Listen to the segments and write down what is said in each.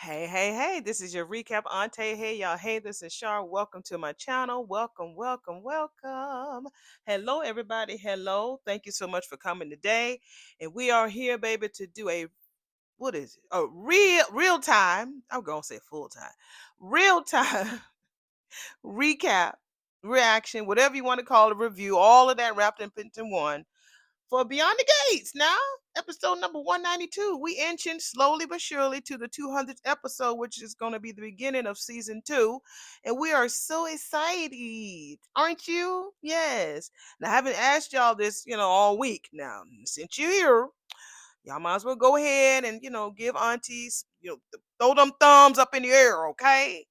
Hey, hey, hey, this is your recap auntie. Hey, y'all. Hey, this is Shar. Welcome to my channel. Welcome, welcome, welcome. Hello, everybody. Hello. Thank you so much for coming today. And we are here, baby, to do what is it? A real time. I'm going to say full time. Real time recap, reaction, whatever you want to call it, review, all of that wrapped into one for Beyond the Gates. Now, episode number 192. We inching slowly but surely to the 200th episode, which is going to be the beginning of season 2. And we are so excited, aren't you? Yes. Now, I haven't asked y'all this, all week. Now, since you're here, y'all might as well go ahead and, give aunties, throw them thumbs up in the air, okay?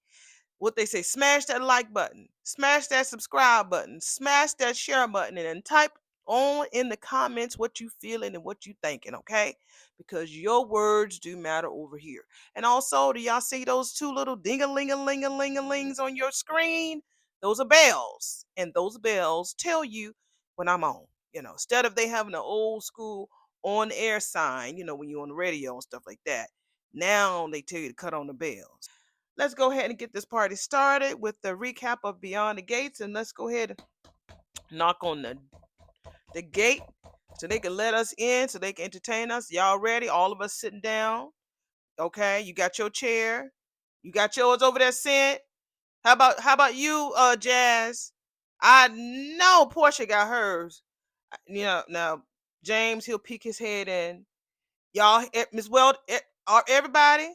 What they say, smash that like button, smash that subscribe button, smash that share button, and then type on in the comments what you feeling and what you thinking, okay? Because your words do matter over here. And also, do y'all see those two little ding-a-ling-a-ling-a-ling-a-lings on your screen? Those are bells. And those bells tell you when I'm on. Instead of they having an old school on air sign, when you're on the radio and stuff like that. Now they tell you to cut on the bells. Let's go ahead and get this party started with the recap of Beyond the Gates, and let's go ahead and knock on the gate so they can let us in, so they can entertain us. Y'all ready? All of us sitting down. Okay, you got your chair. You got yours over there, Scent. How about you, Jazz? I know Portia got hers. Now James, he'll peek his head in. Y'all, Miss Weld, everybody,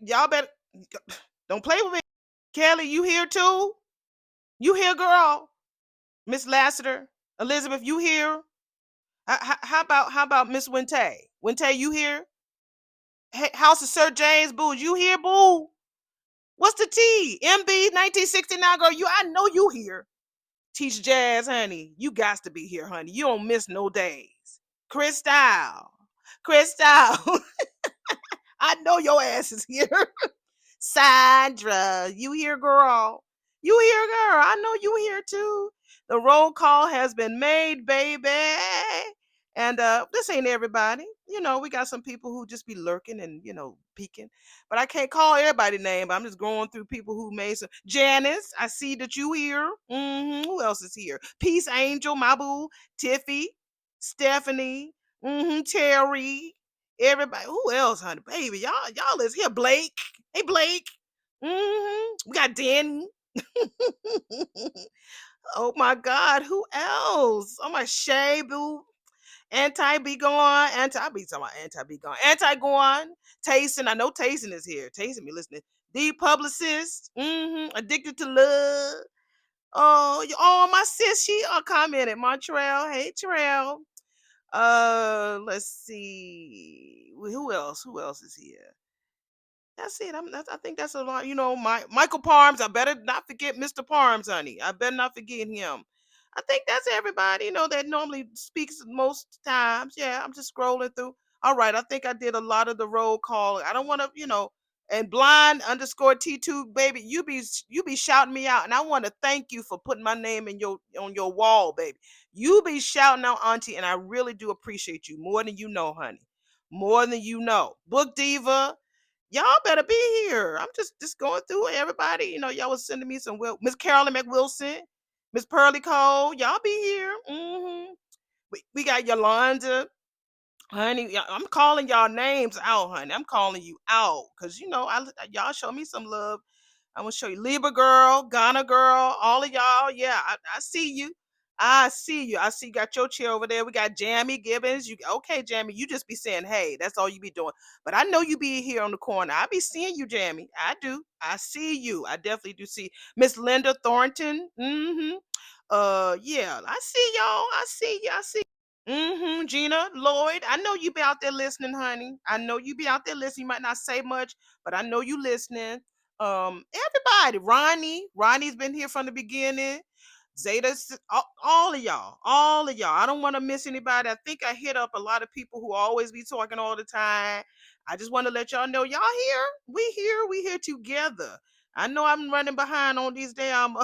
y'all better don't play with me. Kelly, you here too? You here, girl? Miss Lassiter, Elizabeth, you here? How about Miss Winte? Winte, you here? Hey, House of Sir James, boo, you here, boo? What's the T? MB 1969, girl. I know you here. Teach Jazz, honey. You got to be here, honey. You don't miss no days. Crystal, Crystal. I know your ass is here. Sandra, you here, girl? You here, girl? I know you here too. The roll call has been made, baby. And this ain't everybody. We got some people who just be lurking and, peeking. But I can't call everybody name. But I'm just going through people who made some. Janice, I see that you here. Who else is here? Peace Angel, my boo. Tiffy, Stephanie, Terry. Everybody. Who else, honey? Baby, y'all is here. Blake. Hey, Blake. We got Danny. Oh my God, who else? Oh my Shay, boo. Anti be gone. Anti be talking about anti be gone. Anti gone. Tayson. I know Tayson is here. Tayson be listening. The publicist. Addicted to love. Oh, my sis, she commented. Montreal. Hey, Terrell. Let's see. Who else? Who else is here? That's it. I think that's a lot. Michael Parms. I better not forget Mr. Parms, honey. I better not forget him. I think that's everybody, that normally speaks most times. Yeah, I'm just scrolling through. All right, I think I did a lot of the roll call. I don't want to, and blind underscore T2 baby, you be shouting me out, and I want to thank you for putting my name in on your wall, baby. You be shouting out, Auntie, and I really do appreciate you more than you know, honey. More than you know. Book Diva, y'all better be here. I'm just going through everybody. Y'all was sending me some Miss Carolyn McWilson, Miss Pearly Cole. Y'all be here. We got Yolanda, honey. I'm calling y'all names out, honey. I'm calling you out because y'all show me some love. I'm gonna show you Libra girl, Ghana girl, all of y'all. Yeah, I see you. I see you. I see you got your chair over there. We got Jamie Gibbons. You okay, Jamie? You just be saying, hey, that's all you be doing. But I know you be here on the corner. I be seeing you, Jamie. I do. I see you. I definitely do see Miss Linda Thornton. Yeah, I see y'all. I see you. I see. Gina Lloyd. I know you be out there listening, honey. I know you be out there listening. You might not say much, but I know you listening. Everybody, Ronnie's been here from the beginning. Zeta, all of y'all. I don't want to miss anybody. I think I hit up a lot of people who always be talking all the time. I just want to let y'all know y'all here. We here together. I know I'm running behind on these damn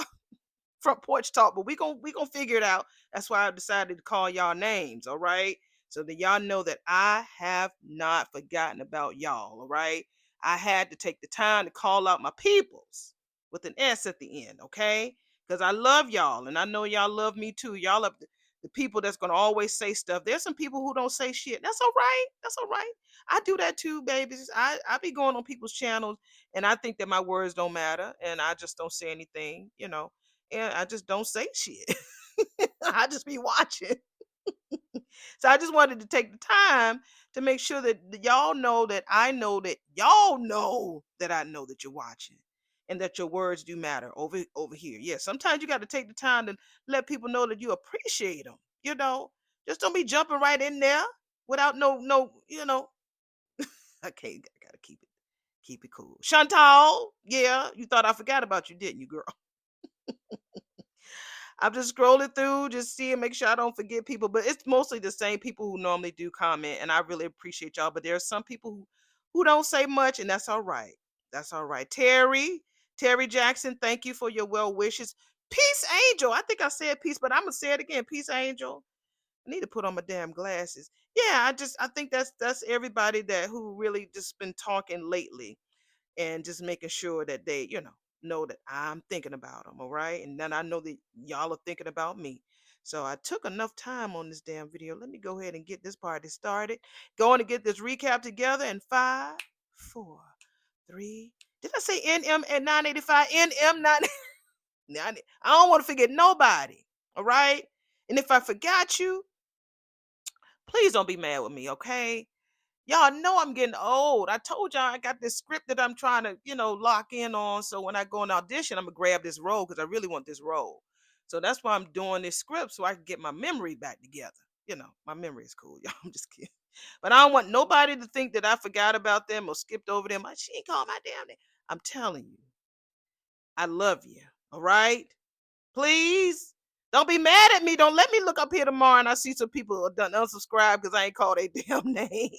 front porch talk, but we gonna figure it out. That's why I decided to call y'all names, all right? So that y'all know that I have not forgotten about y'all, all right? I had to take the time to call out my peoples with an S at the end, okay? Because I love y'all, and I know y'all love me too. Y'all are the people that's gonna always say stuff. There's some people who don't say shit. That's all right. That's all right. I do that too, babies. I be going on people's channels, and I think that my words don't matter, and I just don't say anything, and I just don't say shit. I just be watching. So I just wanted to take the time to make sure that y'all know that I know that y'all know that I know that you're watching and that your words do matter over here. Yeah, sometimes you got to take the time to let people know that you appreciate them. Just don't be jumping right in there without no. Okay, gotta keep it cool. Chantal, yeah, you thought I forgot about you, didn't you, girl? I'm just scrolling through, just seeing, make sure I don't forget people. But it's mostly the same people who normally do comment, and I really appreciate y'all. But there are some people who don't say much, and that's all right. That's all right. Terry Jackson, thank you for your well wishes. Peace Angel. I think I said peace, but I'm gonna say it again. Peace Angel. I need to put on my damn glasses. Yeah, I think that's everybody that who really just been talking lately and just making sure that they, know that I'm thinking about them, all right? And then I know that y'all are thinking about me. So I took enough time on this damn video. Let me go ahead and get this party started. Going to get this recap together in 5, 4, 3. Did I say NM at 985? NM 9. I don't want to forget nobody, all right? And if I forgot you, please don't be mad with me, okay? Y'all know I'm getting old. I told y'all I got this script that I'm trying to, lock in on. So when I go and audition, I'm gonna grab this role because I really want this role. So that's why I'm doing this script so I can get my memory back together. My memory is cool, y'all. I'm just kidding. But I don't want nobody to think that I forgot about them or skipped over them. She ain't called my damn name. I'm telling you, I love you. All right? Please. Don't be mad at me. Don't let me look up here tomorrow and I see some people done unsubscribe because I ain't called a damn name.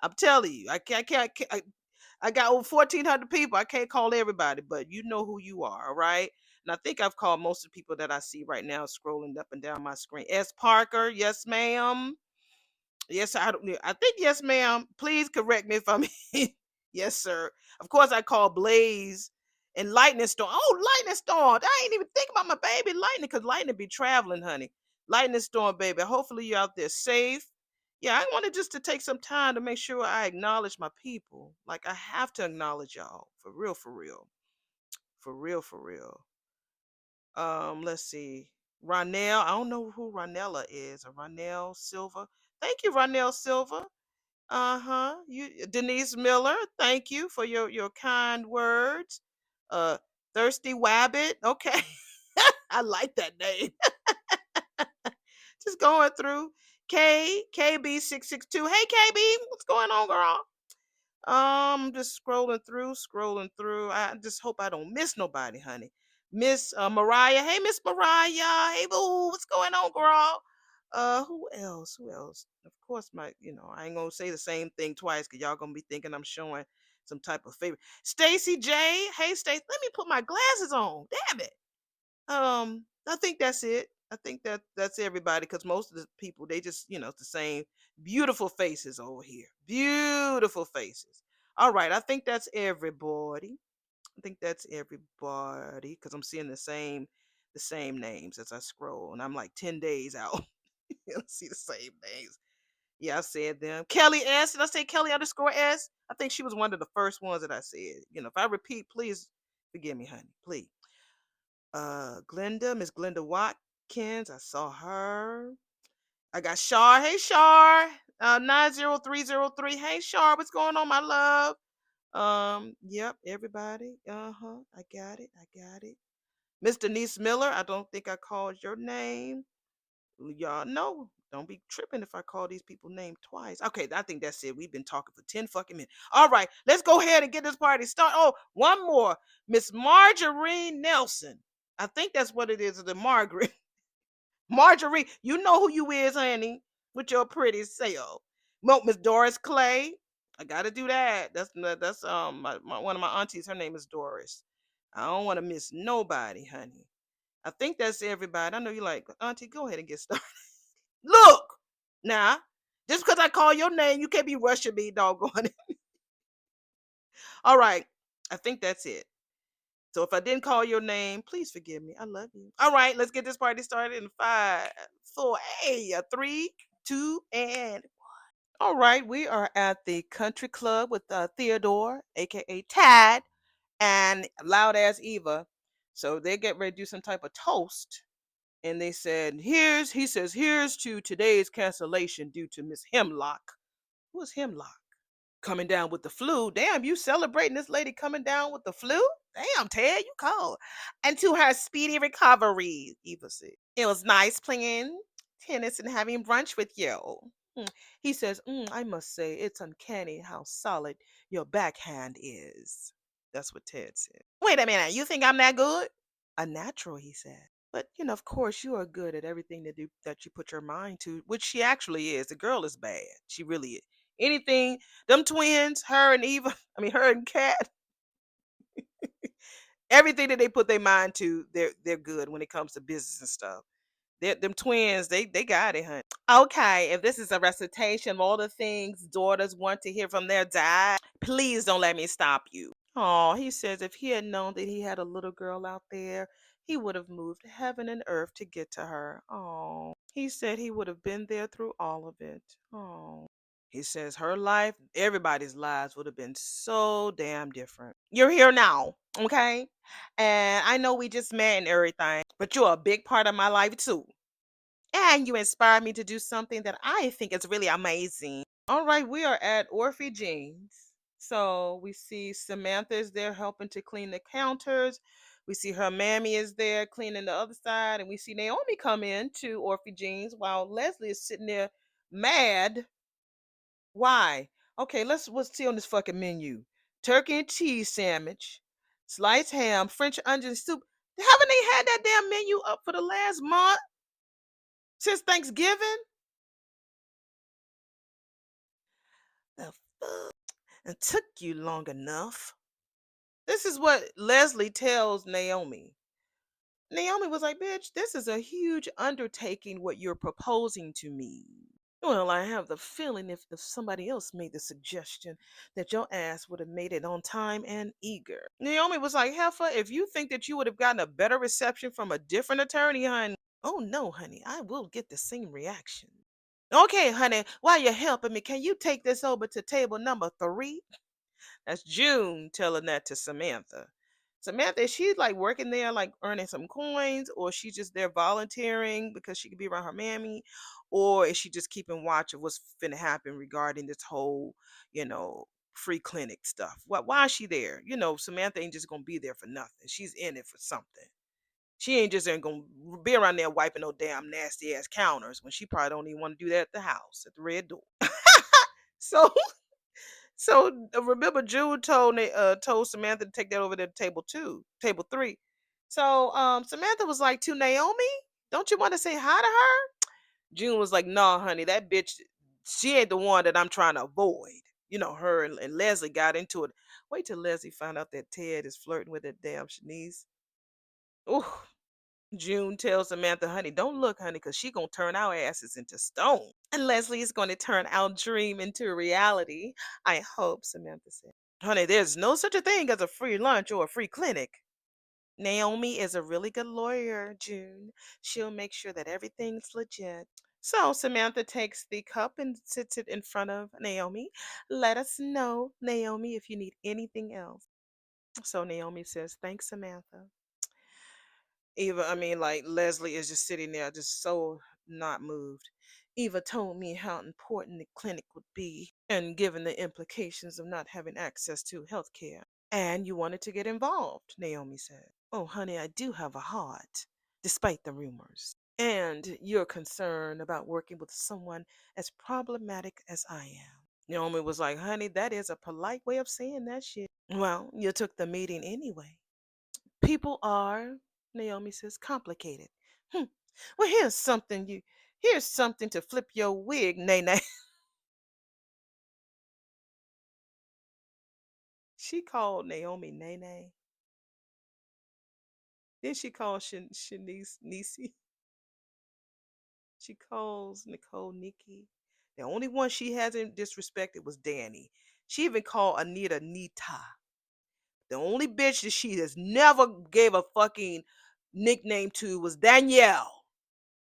I'm telling you, I got over 1,400 people. I can't call everybody, but you know who you are, all right? And I think I've called most of the people that I see right now scrolling up and down my screen. S. Parker, yes, ma'am. Yes, I don't. I think yes, ma'am. Please correct me if I'm. Yes, sir. Of course, I call Blaze and Lightning Storm. Oh, Lightning Storm. I ain't even think about my baby Lightning because Lightning be traveling, honey. Lightning Storm, baby. Hopefully you're out there safe. Yeah, I wanted just to take some time to make sure I acknowledge my people. Like I have to acknowledge y'all for real, for real, for real, for real. Let's see. Ronell, I don't know who Ronella is. Or Ronell Silva. Thank you, Ronell Silva. Uh-huh. You Denise Miller, thank you for your kind words. Uh Thirsty Wabbit. Okay. I like that name. Just going through. KB662. Hey KB, what's going on, girl? Just scrolling through. I just hope I don't miss nobody, honey. Miss Mariah. Hey, Miss Mariah. Hey, boo. What's going on, girl? Who else? Who else? Of course, I ain't gonna say the same thing twice because y'all gonna be thinking I'm showing some type of favor. Stacy J. Hey, Stacy. Let me put my glasses on. Damn it. I think that's it. I think that's everybody because most of the people they just it's the same beautiful faces over here. Beautiful faces. All right, I think that's everybody. I think that's everybody because I'm seeing the same names as I scroll, and I'm like 10 days out. I see the same names. Yeah, I said them. Kelly S. Did I say Kelly _S? I think she was one of the first ones that I said. If I repeat, please forgive me, honey. Please. Miss Glenda Watkins. I saw her. I got Shar. Hey Shar. 90303. Hey Shar, what's going on, my love? Yep, everybody. Uh-huh. I got it. I got it. Miss Denise Miller. I don't think I called your name. Y'all know. Don't be tripping if I call these people name twice. Okay, I think that's it. We've been talking for 10 fucking minutes. All right, let's go ahead and get this party started. Oh, one more. Miss Marjorie Nelson. I think that's what it is, the Margaret. Marjorie, you know who you is, honey, with your pretty self. Miss Doris Clay. I gotta do that. That's one of my aunties. Her name is Doris. I don't want to miss nobody, honey. I think that's everybody. I know you like, Auntie, go ahead and get started. Look, now, Just because I call your name, you can't be rushing me, doggone it. All right. I think that's it. So if I didn't call your name, please forgive me. I love you. All right, let's get this party started in five, four, hey, three, two, and all right. We are at the country club with Theodore, aka Tad, and loud ass Eva. So they get ready to do some type of toast. And they said, he says, here's to today's cancellation due to Miss Hemlock. Who is Hemlock? Coming down with the flu. Damn, you celebrating this lady coming down with the flu? Damn, Ted, you cold. And to her speedy recovery, Eva said. It was nice playing tennis and having brunch with you. Hmm. He says, I must say, it's uncanny how solid your backhand is. That's what Ted said. Wait a minute, you think I'm that good? A natural, he said. But of course, you are good at everything that you put your mind to, which she actually is. The girl is bad. She really is. Anything, them twins, her and Eva, I mean her and Kat, everything that they put their mind to, they're good when it comes to business and stuff. Them twins, they got it, honey. Okay, if this is a recitation of all the things daughters want to hear from their dad, please don't let me stop you. Oh, he says if he had known that he had a little girl out there, he would have moved heaven and earth to get to her. Oh, he said he would have been there through all of it. Oh. He says her life, everybody's lives would have been so damn different. You're here now, okay? And I know we just met and everything, but you're a big part of my life too. And you inspire me to do something that I think is really amazing. All right, we are at Orphe Jeans. So we see Samantha is there helping to clean the counters. We see her mammy is there cleaning the other side. And we see Naomi come in to Orphe Jeans while Leslie is sitting there mad. Why? Okay, what's see on this fucking menu? Turkey and cheese sandwich, sliced ham, French onion soup. Haven't they had that damn menu up for the last month since Thanksgiving? The fuck? It took you long enough. This is what Leslie tells Naomi. Naomi was like, bitch, this is a huge undertaking what you're proposing to me. Well, I have the feeling if somebody else made the suggestion that your ass would have made it on time and eager. Naomi was like, Heifer, if you think that you would have gotten a better reception from a different attorney, honey, oh no, honey, I will get the same reaction. Okay, honey, while you're helping me, can you take this over to table number 3? That's June telling that to Samantha. Samantha, is she like working there, like earning some coins, or she just there volunteering because she could be around her mammy, or is she just keeping watch of what's finna happen regarding this whole, free clinic stuff? Why is she there? Samantha ain't just gonna be there for nothing. She's in it for something. She ain't gonna be around there wiping no damn nasty ass counters when she probably don't even want to do that at the house at the red door. So remember Jude told Samantha to take that over to table 3. So Samantha was like to Naomi, don't you want to say hi to her? June was like, nah, honey, that bitch, she ain't the one that I'm trying to avoid. Her and Leslie got into it. Wait till Leslie find out that Ted is flirting with that damn Shanice. Oh, June tells Samantha, honey, don't look, honey, because she gonna turn our asses into stone. And Leslie is going to turn our dream into reality. I hope, Samantha said. Honey, there's no such a thing as a free lunch or a free clinic. Naomi is a really good lawyer, June. She'll make sure that everything's legit. So Samantha takes the cup and sits it in front of Naomi. Let us know, Naomi, if you need anything else. So Naomi says, thanks, Samantha. Eva, I mean, like Leslie is just sitting there, just so not moved. Eva told me how important the clinic would be, and given the implications of not having access to health care. And you wanted to get involved, Naomi said. Oh, honey, I do have a heart, despite the rumors. And you're concerned about working with someone as problematic as I am. Naomi was like, honey, that is a polite way of saying that shit. Well, you took the meeting anyway. People are, Naomi says, complicated. Hmm. Well, here's something to flip your wig, Nene. She called Naomi Nene. Then she called Shanice Nisi. She calls Nicole Nikki. The only one she hasn't disrespected was Danny. She even called Anita Nita. The only bitch that she has never gave a fucking nickname to was Danielle.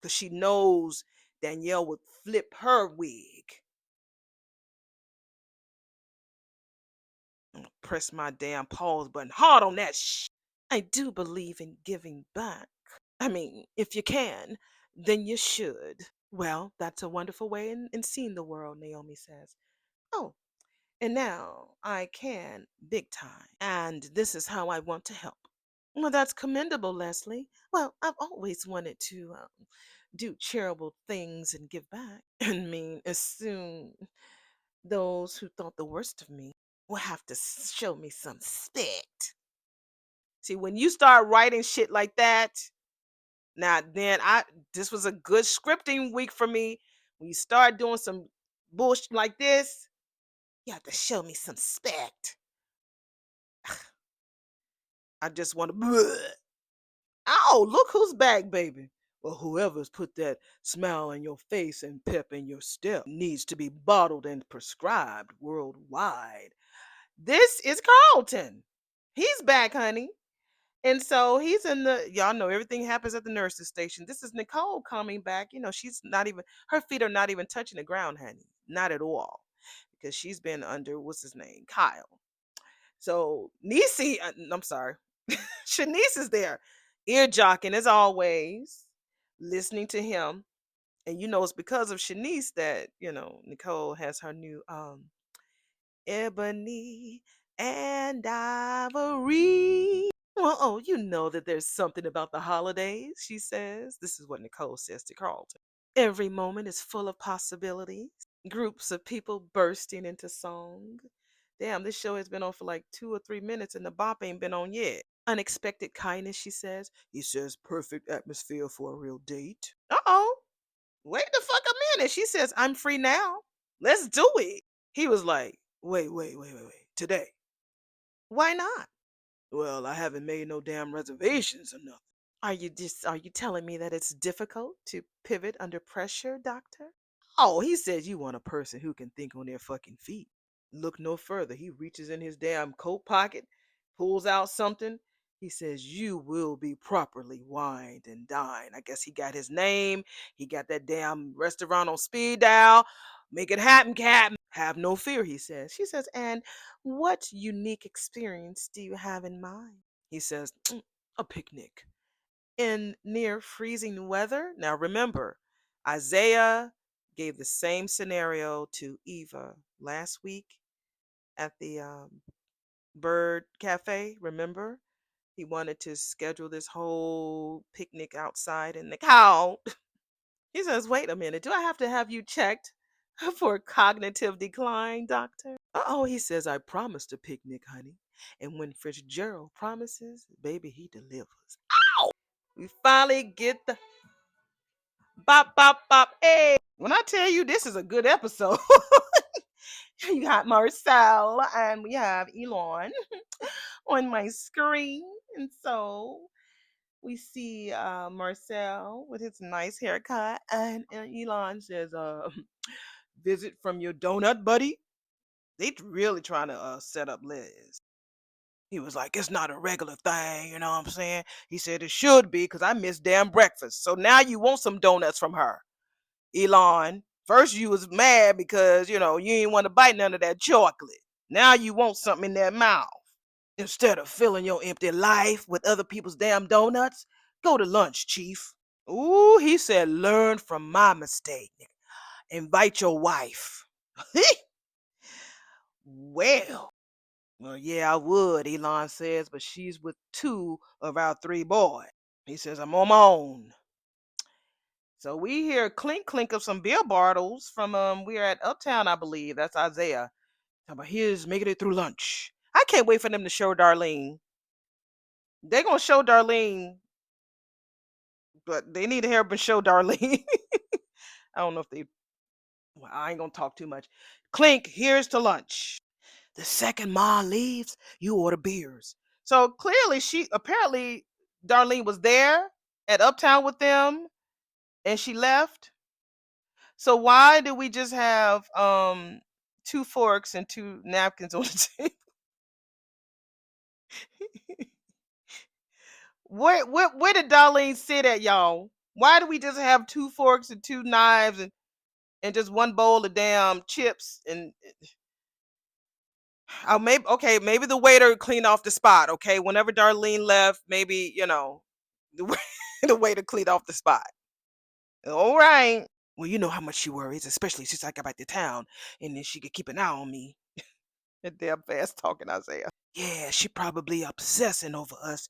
Because she knows Danielle would flip her wig. I'm gonna press my damn pause button hard on that shit. I do believe in giving back. I mean, if you can, then you should. Well, that's a wonderful way in seeing the world, Naomi says. Oh, and now I can big time. And this is how I want to help. Well, that's commendable, Leslie. Well, I've always wanted to do charitable things and give back. I mean, as soon those who thought the worst of me will have to show me some respect. See, when you start writing shit like that, now then this was a good scripting week for me. When you start doing some bullshit like this, you have to show me some respect. I just want to. Oh, look who's back, baby. Well, whoever's put that smile on your face and pep in your step needs to be bottled and prescribed worldwide. This is Carlton. He's back, honey. And so he's in y'all know everything happens at the nurse's station. This is Nicole coming back. She's not even, her feet are not even touching the ground, honey. Not at all. Because she's been under, what's his name? Kyle. So Nisi, I'm sorry. Shanice is there, ear jocking as always, listening to him. And it's because of Shanice that, Nicole has her new Ebony and Ivory. Well, oh, you know that there's something about the holidays, she says. This is what Nicole says to Carlton. Every moment is full of possibilities. Groups of people bursting into song. Damn, this show has been on for like 2 or 3 minutes and the bop ain't been on yet. Unexpected kindness, she says. He says, perfect atmosphere for a real date. Uh-oh. Wait the fuck a minute. She says, I'm free now. Let's do it. He was like, wait. Today. Why not? Well, I haven't made no damn reservations or nothing. Are you telling me that it's difficult to pivot under pressure, doctor? Oh, he says you want a person who can think on their fucking feet. Look no further. He reaches in his damn coat pocket, pulls out something. He says, you will be properly wined and dined. I guess he got his name. He got that damn restaurant on speed dial. Make it happen, Captain. Have no fear, he says. She says, and what unique experience do you have in mind? He says, a picnic in near freezing weather. Now remember, Isaiah gave the same scenario to Eva last week at the Bird Cafe. Remember? He wanted to schedule this whole picnic outside in the cow. He says, wait a minute, do I have to have you checked for cognitive decline, doctor? Oh, he says, I promised a picnic, honey. And when Fitzgerald promises, baby, he delivers. Ow! We finally get the bop, bop, bop. Hey, when I tell you this is a good episode, you got Marcel and we have Elon on my screen. And so we see Marcel with his nice haircut, and Elon says, visit from your donut buddy. They really trying to set up Liz. He was like, it's not a regular thing, you know what I'm saying? He said it should be because I missed damn breakfast. So now you want some donuts from her. Elon, first you was mad because, you ain't want to bite none of that chocolate. Now you want something in that mouth. Instead of filling your empty life with other people's damn donuts, go to lunch, Chief. Ooh, he said, learn from my mistake. Invite your wife. well, well, yeah, I would, Elon says, but she's with 2 of our 3 boys. He says, I'm on my own. So we hear clink clink of some beer bottles from we're at Uptown, I believe. That's Isaiah. Talking about here's making it through lunch. I can't wait for them to show Darlene. They're gonna show Darlene, but they need to help and show Darlene. I don't know if they well, I ain't gonna talk too much. Clink, here's to lunch. The second Ma leaves, you order beers. So clearly apparently Darlene was there at Uptown with them and she left. So why do we just have two forks and two napkins on the table? Where did Darlene sit at, y'all? Why do we just have two forks and two knives and just one bowl of damn chips and oh, maybe okay, maybe the waiter cleaned off the spot. Okay, whenever Darlene left, maybe the the waiter cleaned off the spot. All right. Well, you know how much she worries, especially since I got back to town, and then she could keep an eye on me. That damn fast talking Isaiah. Yeah, she probably obsessing over us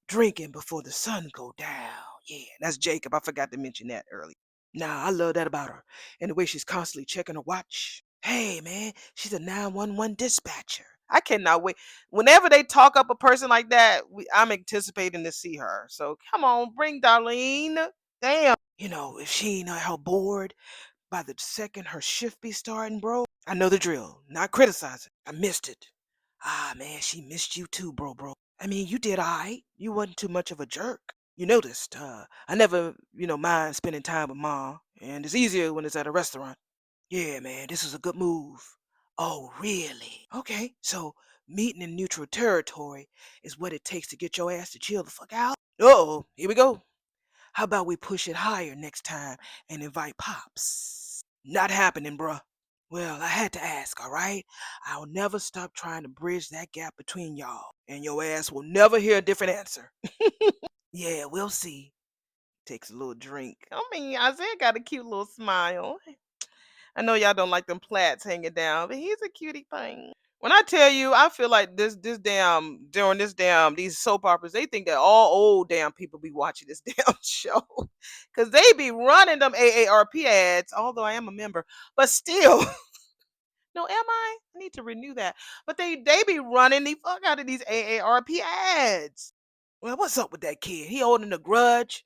drinking before the sun go down. Yeah, that's Jacob. I forgot to mention that earlier. Nah, I love that about her. And the way she's constantly checking her watch. Hey, man, she's a 911 dispatcher. I cannot wait. Whenever they talk up a person like that, I'm anticipating to see her. So come on, bring Darlene. Damn. If she ain't her bored by the second her shift be starting, bro, I know the drill. Not criticizing. I missed it. Ah, man, she missed you too, bro. I mean, you did all right. You wasn't too much of a jerk. You noticed. I never, mind spending time with mom, and it's easier when it's at a restaurant. Yeah, man, this is a good move. Oh, really? Okay, so meeting in neutral territory is what it takes to get your ass to chill the fuck out. Uh-oh, here we go. How about we push it higher next time and invite Pops? Not happening, bruh. Well, I had to ask, all right? I'll never stop trying to bridge that gap between y'all, and your ass will never hear a different answer. Yeah, we'll see. Takes a little drink. I mean, Isaiah got a cute little smile. I know y'all don't like them plaits hanging down, but he's a cutie thing. When I tell you, I feel like this damn during this damn these soap operas, they think that all old damn people be watching this damn show, cause they be running them AARP ads. Although I am a member, but still, no, am I? I need to renew that. But they be running the fuck out of these AARP ads. Well, what's up with that kid? He holding a grudge.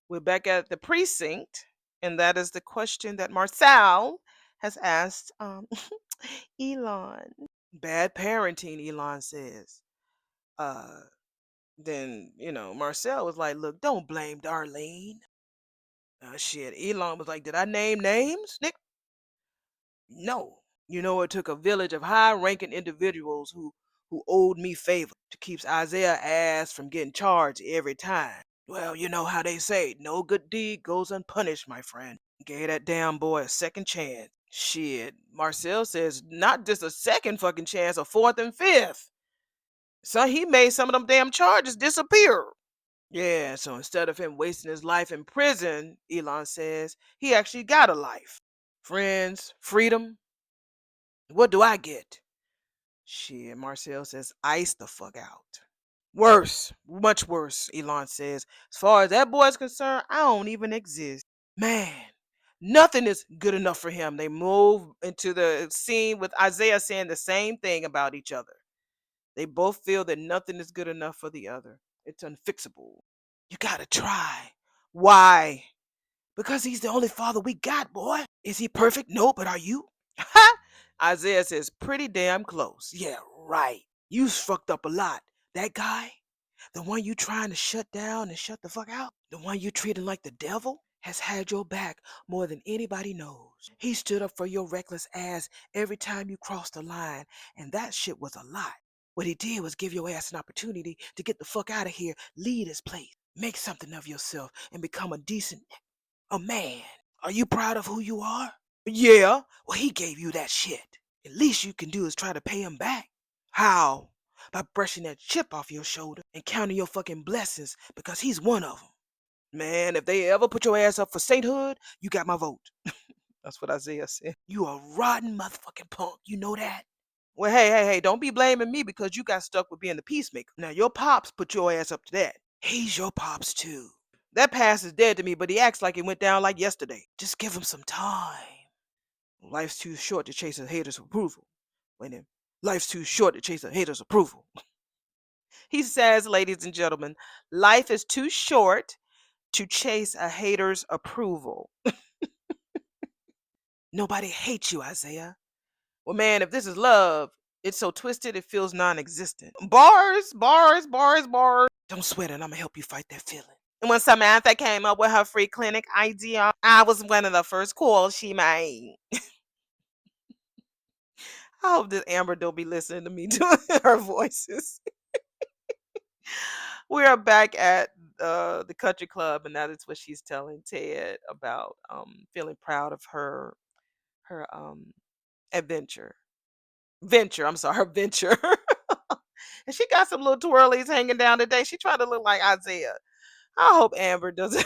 We're back at the precinct, and that is the question that Marcel has asked Elon. Bad parenting, Elon says. Uh, then, Marcel was like, look, don't blame Darlene. Shit. Elon was like, did I name names, Nick? No. It took a village of high ranking individuals who owed me favor to keep Isaiah ass from getting charged every time. Well, you know how they say, no good deed goes unpunished, my friend. Gave that damn boy a second chance. Shit, Marcel says not just a second fucking chance, a fourth and fifth. So he made some of them damn charges disappear. Yeah, so instead of him wasting his life in prison, Elon says, he actually got a life. Friends, freedom. What do I get? Shit, Marcel says, ice the fuck out. Worse, much worse, Elon says. As far as that boy's concerned, I don't even exist. Man, nothing is good enough for him. They move into the scene with Isaiah saying the same thing about each other. They both feel that nothing is good enough for the other. It's unfixable. You gotta try. Why? Because he's the only father we got, boy. Is he perfect? No, but are you? Isaiah says, pretty damn close. Yeah, right. You fucked up a lot. That guy, the one you trying to shut down and shut the fuck out, the one you treating like the devil, has had your back more than anybody knows. He stood up for your reckless ass every time you crossed the line, and that shit was a lot. What he did was give your ass an opportunity to get the fuck out of here, leave this place, make something of yourself, and become a man. Are you proud of who you are? Yeah. Well, he gave you that shit. At least you can do is try to pay him back. How? By brushing that chip off your shoulder and counting your fucking blessings because he's one of them. Man, if they ever put your ass up for sainthood, you got my vote. That's what Isaiah said. You a rotten motherfucking punk. You know that? Well, hey, don't be blaming me because you got stuck with being the peacemaker. Now, your pops put your ass up to that. He's your pops, too. That past is dead to me, but he acts like it went down like yesterday. Just give him some time. Life's too short to chase a hater's approval. Wait a minute. Life's too short to chase a hater's approval. He says, ladies and gentlemen, life is too short to chase a hater's approval. Nobody hates you, Isaiah. Well, man, if this is love, it's so twisted it feels non existent. Bars, bars, bars, bars. Don't sweat it. I'm going to help you fight that feeling. And when Samantha came up with her free clinic idea, I was one of the first calls she made. I hope that Amber don't be listening to me doing her voices. We are back at the country club, and that is what she's telling Ted about feeling proud of her adventure. Venture, I'm sorry, her venture. And she got some little twirlies hanging down today. She tried to look like Isaiah. I hope Amber doesn't.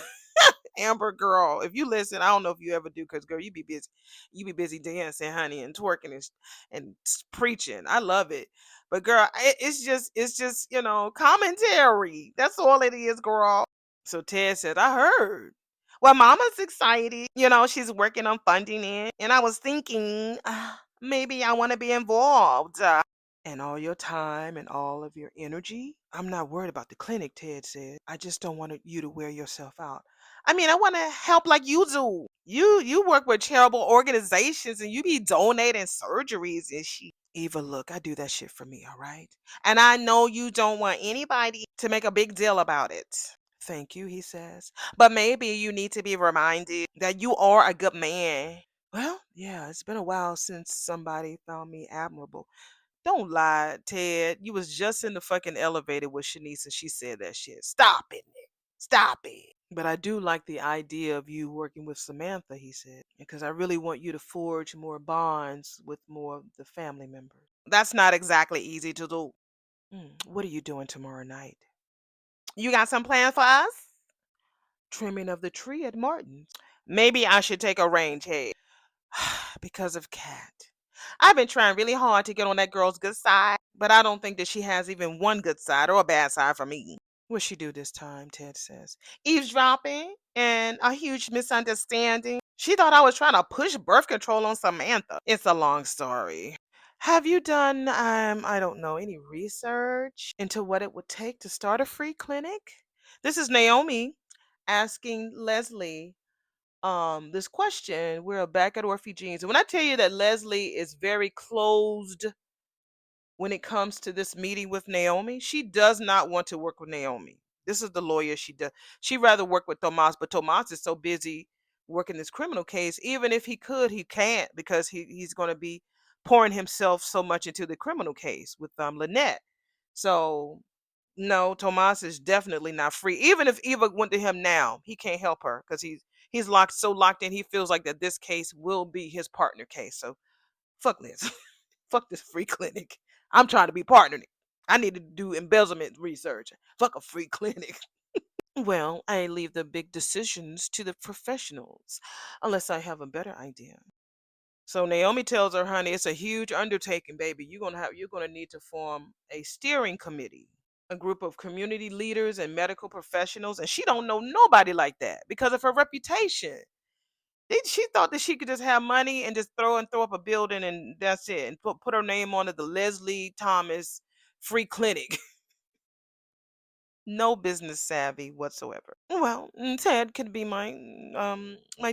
Amber girl, if you listen, I don't know if you ever do, because girl, you be busy. You be busy dancing, honey, and twerking and preaching. I love it. But girl, it's just commentary. That's all it is, girl. So Ted said, I heard. Well, mama's excited. She's working on funding it. And I was thinking, maybe I want to be involved. And all your time and all of your energy. I'm not worried about the clinic, Ted said. I just don't want you to wear yourself out. I mean, I want to help like you do. You work with charitable organizations and you be donating surgeries and shit. Eva, look, I do that shit for me, all right? And I know you don't want anybody to make a big deal about it. Thank you, he says. But maybe you need to be reminded that you are a good man. Well, yeah, it's been a while since somebody found me admirable. Don't lie, Ted. You was just in the fucking elevator with Shanice and she said that shit. Stop it, Nick. Stop it. But I do like the idea of you working with Samantha, he said, because I really want you to forge more bonds with more of the family members. That's not exactly easy to do. What are you doing tomorrow night? You got some plans for us? Trimming of the tree at Martin's. Maybe I should take a range head. Because of Kat. I've been trying really hard to get on that girl's good side, but I don't think that she has even one good side or a bad side for me. What'd she do this time? Ted says. Eavesdropping and a huge misunderstanding. She thought I was trying to push birth control on Samantha. It's a long story. Have you done, I don't know, any research into what it would take to start a free clinic? This is Naomi asking Leslie this question. We're back at Orphe Jeans. And when I tell you that Leslie is very closed when it comes to this meeting with Naomi, she does not want to work with Naomi. This is the lawyer she does. She'd rather work with Tomas, but Tomas is so busy working this criminal case. Even if he could, he can't because he's going to be pouring himself so much into the criminal case with Lynette. So no, Tomas is definitely not free. Even if Eva went to him now, he can't help her because he's locked in. He feels like that this case will be his partner case. So fuck this. Fuck this free clinic. I'm trying to be partnering. I need to do embezzlement research. Fuck a free clinic. Well, I leave the big decisions to the professionals, unless I have a better idea. So Naomi tells her, honey, it's a huge undertaking, baby. You're gonna need to form a steering committee, a group of community leaders and medical professionals, and she don't know nobody like that because of her reputation. She thought that she could just have money and just throw up a building and that's it, and put her name on it, the Leslie Thomas Free Clinic. No business savvy whatsoever. Well, Ted could be my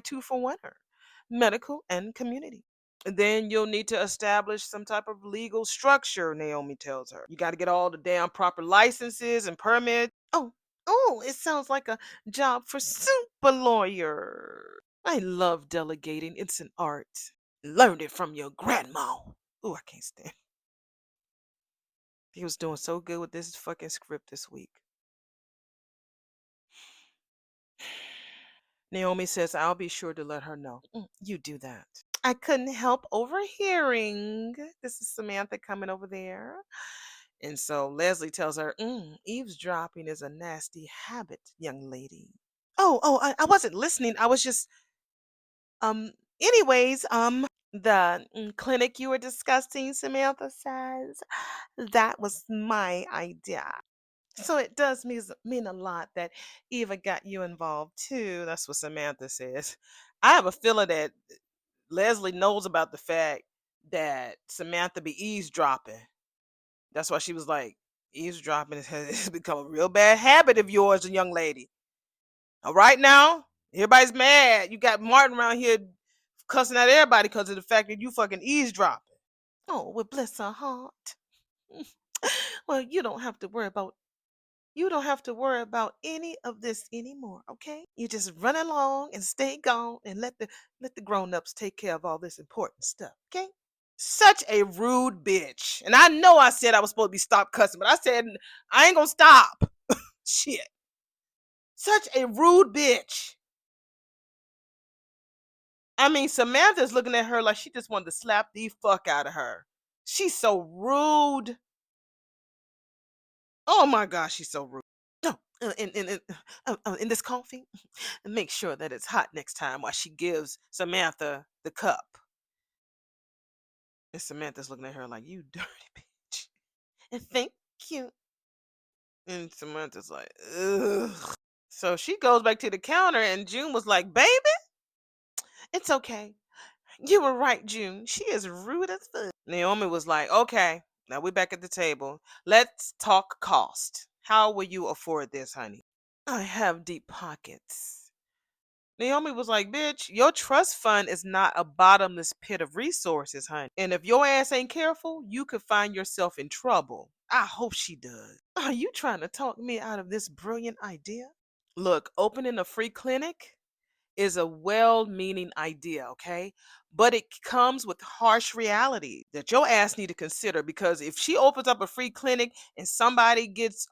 two for oneer, medical and community. Then you'll need to establish some type of legal structure, Naomi tells her. You got to get all the damn proper licenses and permits. Oh, it sounds like a job for super lawyer. I love delegating. It's an art. Learned it from your grandma. Oh, I can't stand. He was doing so good with this fucking script this week. Naomi says, I'll be sure to let her know. You do that. I couldn't help overhearing. This is Samantha coming over there. And so Leslie tells her, eavesdropping is a nasty habit, young lady. I wasn't listening. I was just, anyways, the clinic you were discussing, Samantha says, that was my idea. So it does mean a lot that Eva got you involved too. That's what Samantha says. I have a feeling that Leslie knows about the fact that Samantha be eavesdropping. That's why she was like, eavesdropping has become a real bad habit of yours, young lady. All right now, everybody's mad. You got Martin around here cussing at everybody because of the fact that you fucking eavesdropping. Oh, well, bless her heart. Well, you don't have to worry about You don't have to worry about any of this anymore, okay? You just run along and stay gone and let the grown-ups take care of all this important stuff, okay? Such a rude bitch. And I know I said I was supposed to be stop cussing, but I said I ain't gonna stop. Shit. Such a rude bitch. I mean, Samantha's looking at her like she just wanted to slap the fuck out of her. She's so rude. Oh my gosh, she's so rude. No, in this coffee, make sure that it's hot next time while she gives Samantha the cup. And Samantha's looking at her like, you dirty bitch. And thank you. And Samantha's like, ugh. So she goes back to the counter and June was like, baby, it's okay. You were right, June. She is rude as fuck. Naomi was like, okay, now we're back at the table. Let's talk cost. How will you afford this, honey? I have deep pockets. Naomi was like, bitch, your trust fund is not a bottomless pit of resources, honey. And if your ass ain't careful, you could find yourself in trouble. I hope she does. Are you trying to talk me out of this brilliant idea? Look, opening a free clinic is a well-meaning idea, okay? But it comes with harsh reality that your ass need to consider, because if she opens up a free clinic and somebody gets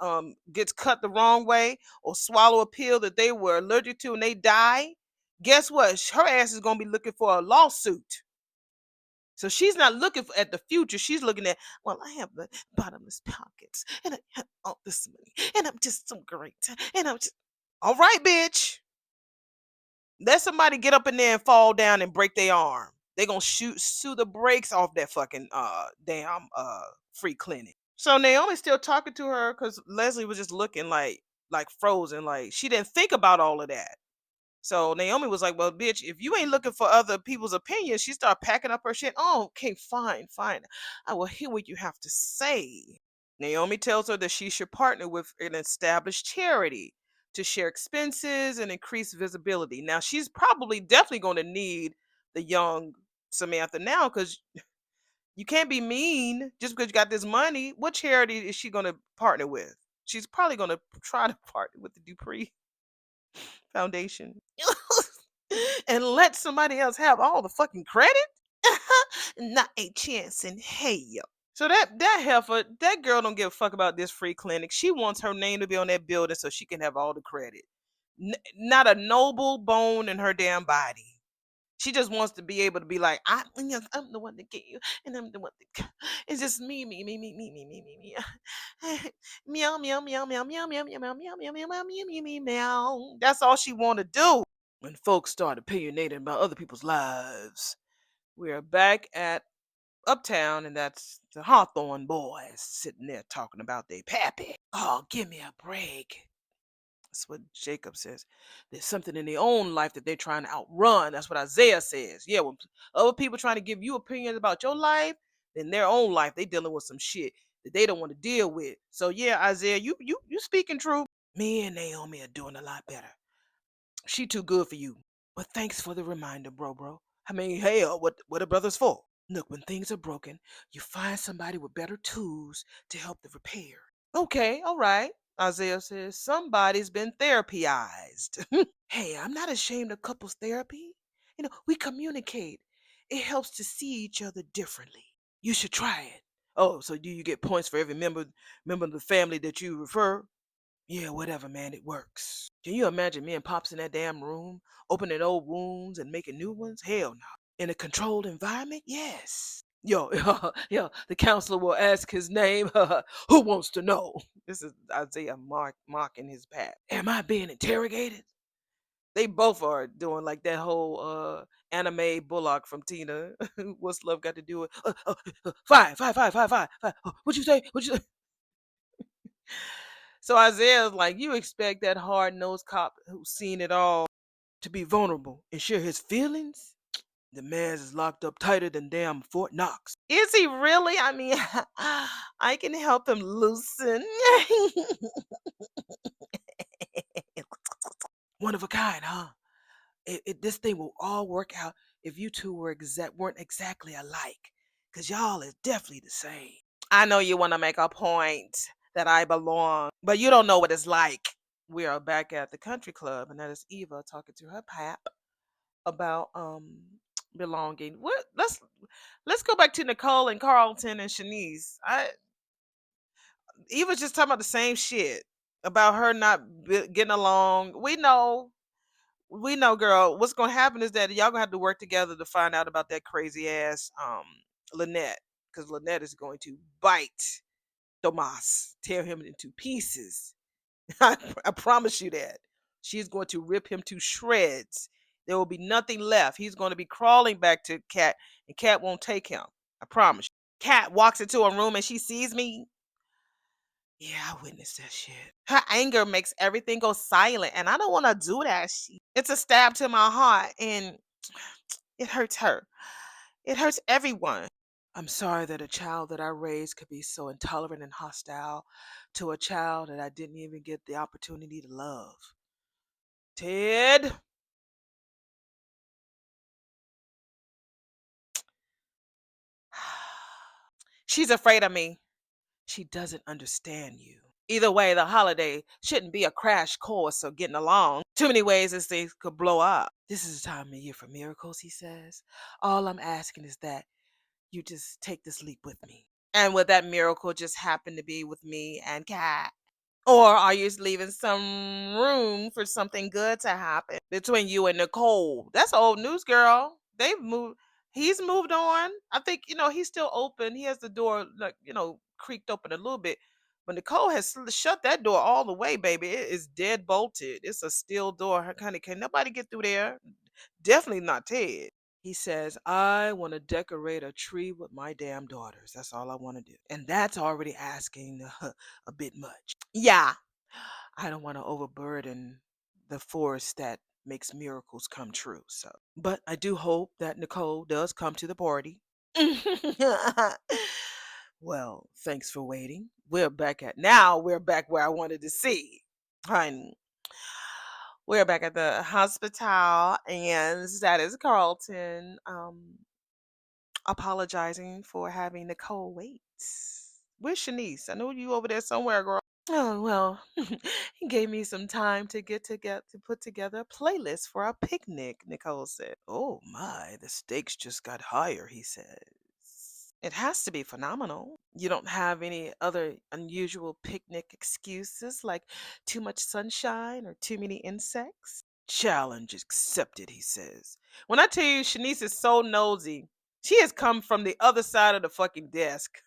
cut the wrong way or swallow a pill that they were allergic to and they die, guess what? Her ass is going to be looking for a lawsuit. So she's not looking at the future. She's looking at, well, I have the bottomless pockets and I have all this money and I'm just so great. And I'm just, all right, bitch. Let somebody get up in there and fall down and break their arm. They gonna sue the brakes off that fucking damn free clinic. So Naomi's still talking to her because Leslie was just looking like frozen, like she didn't think about all of that. So Naomi was like, well, bitch, if you ain't looking for other people's opinions, she started packing up her shit. Oh, okay, fine, fine. I will hear what you have to say. Naomi tells her that she should partner with an established charity to share expenses and increase visibility. Now, she's probably definitely going to need the young Samantha now, because you can't be mean just because you got this money. What charity is she going to partner with? She's probably going to try to partner with the Dupree Foundation and let somebody else have all the fucking credit. Not a chance in hell. So that heifer, that girl don't give a fuck about this free clinic. She wants her name to be on that building so she can have all the credit. Not a noble bone in her damn body. She just wants to be able to be like, yes, I'm the one to get you, and I'm the one to. It's just me, me, me, me, me, me, me, me, me. Meow, meow, meow, meow, meow, meow, meow, meow, meow, meow, meow, meow, meow, meow, meow, meow. That's all she want to do. When folks start opinionating about other people's lives, we are back at Uptown, and that's the Hawthorne boys sitting there talking about their pappy. Oh, give me a break. That's what Jacob says. There's something in their own life that they're trying to outrun. That's what Isaiah says. Yeah, when other people trying to give you opinions about your life, in their own life, they dealing with some shit that they don't want to deal with. So yeah, Isaiah, you speaking true. Me and Naomi are doing a lot better. She too good for you. But thanks for the reminder, bro. I mean, hell, what are brothers for? Look, when things are broken, you find somebody with better tools to help the repair. Okay, all right. Isaiah says, somebody's been therapyized. Hey, I'm not ashamed of couples therapy. We communicate. It helps to see each other differently. You should try it. Oh, so do you get points for every member of the family that you refer? Yeah, whatever, man, it works. Can you imagine me and Pops in that damn room, opening old wounds and making new ones? Hell no. In a controlled environment? Yes. Yo, yo, the counselor will ask his name. Who wants to know? This is Isaiah mocking his pap. Am I being interrogated? They both are doing like that whole anime Bullock from Tina. What's love got to do with five, five, five, five, five, five. What you say? What you say? So Isaiah's like, you expect that hard-nosed cop who's seen it all to be vulnerable and share his feelings? The man's is locked up tighter than damn Fort Knox. Is he really? I mean, I can help him loosen. One of a kind, huh? This thing will all work out if you two weren't exactly alike. Because y'all is definitely the same. I know you want to make a point that I belong. But you don't know what it's like. We are back at the country club, and that is Eva talking to her pap about belonging. What let's go back to Nicole and Carlton and Shanice. Eva's just talking about the same shit about her not getting along. We know, girl. What's gonna happen is that y'all gonna have to work together to find out about that crazy ass Lynette, because Lynette is going to bite Tomas, tear him into pieces. I promise you that. She's going to rip him to shreds. There will be nothing left. He's going to be crawling back to Cat, and Cat won't take him. I promise you. Cat walks into a room and she sees me. Yeah, I witnessed that shit. Her anger makes everything go silent, and I don't want to do that shit. It's a stab to my heart, and it hurts her. It hurts everyone. I'm sorry that a child that I raised could be so intolerant and hostile to a child that I didn't even get the opportunity to love. Ted. She's afraid of me. She doesn't understand you. Either way, the holiday shouldn't be a crash course of getting along. Too many ways this thing could blow up. This is the time of year for miracles, he says. All I'm asking is that you just take this leap with me. And would that miracle just happen to be with me and Kat? Or are you leaving some room for something good to happen between you and Nicole? That's old news, girl. They've moved. He's moved on. I think, he's still open. He has the door, like, creaked open a little bit. But Nicole has shut that door all the way, baby. It is dead bolted. It's a steel door. Her kind of can nobody get through there. Definitely not Ted. He says, I want to decorate a tree with my damn daughters. That's all I want to do. And that's already asking a bit much. Yeah, I don't want to overburden the force that makes miracles come true. So, but I do hope that Nicole does come to the party. Well, thanks for waiting. We're back where I wanted to see. Honey. We're back at the hospital, and that is Carlton apologizing for having Nicole wait. Where's Shanice? I know you over there somewhere, girl. Oh well, he gave me some time to put together a playlist for our picnic, Nicole said. Oh my, the stakes just got higher, he says. It has to be phenomenal. You don't have any other unusual picnic excuses like too much sunshine or too many insects? Challenge accepted, he says. When I tell you Shanice is so nosy, she has come from the other side of the fucking desk.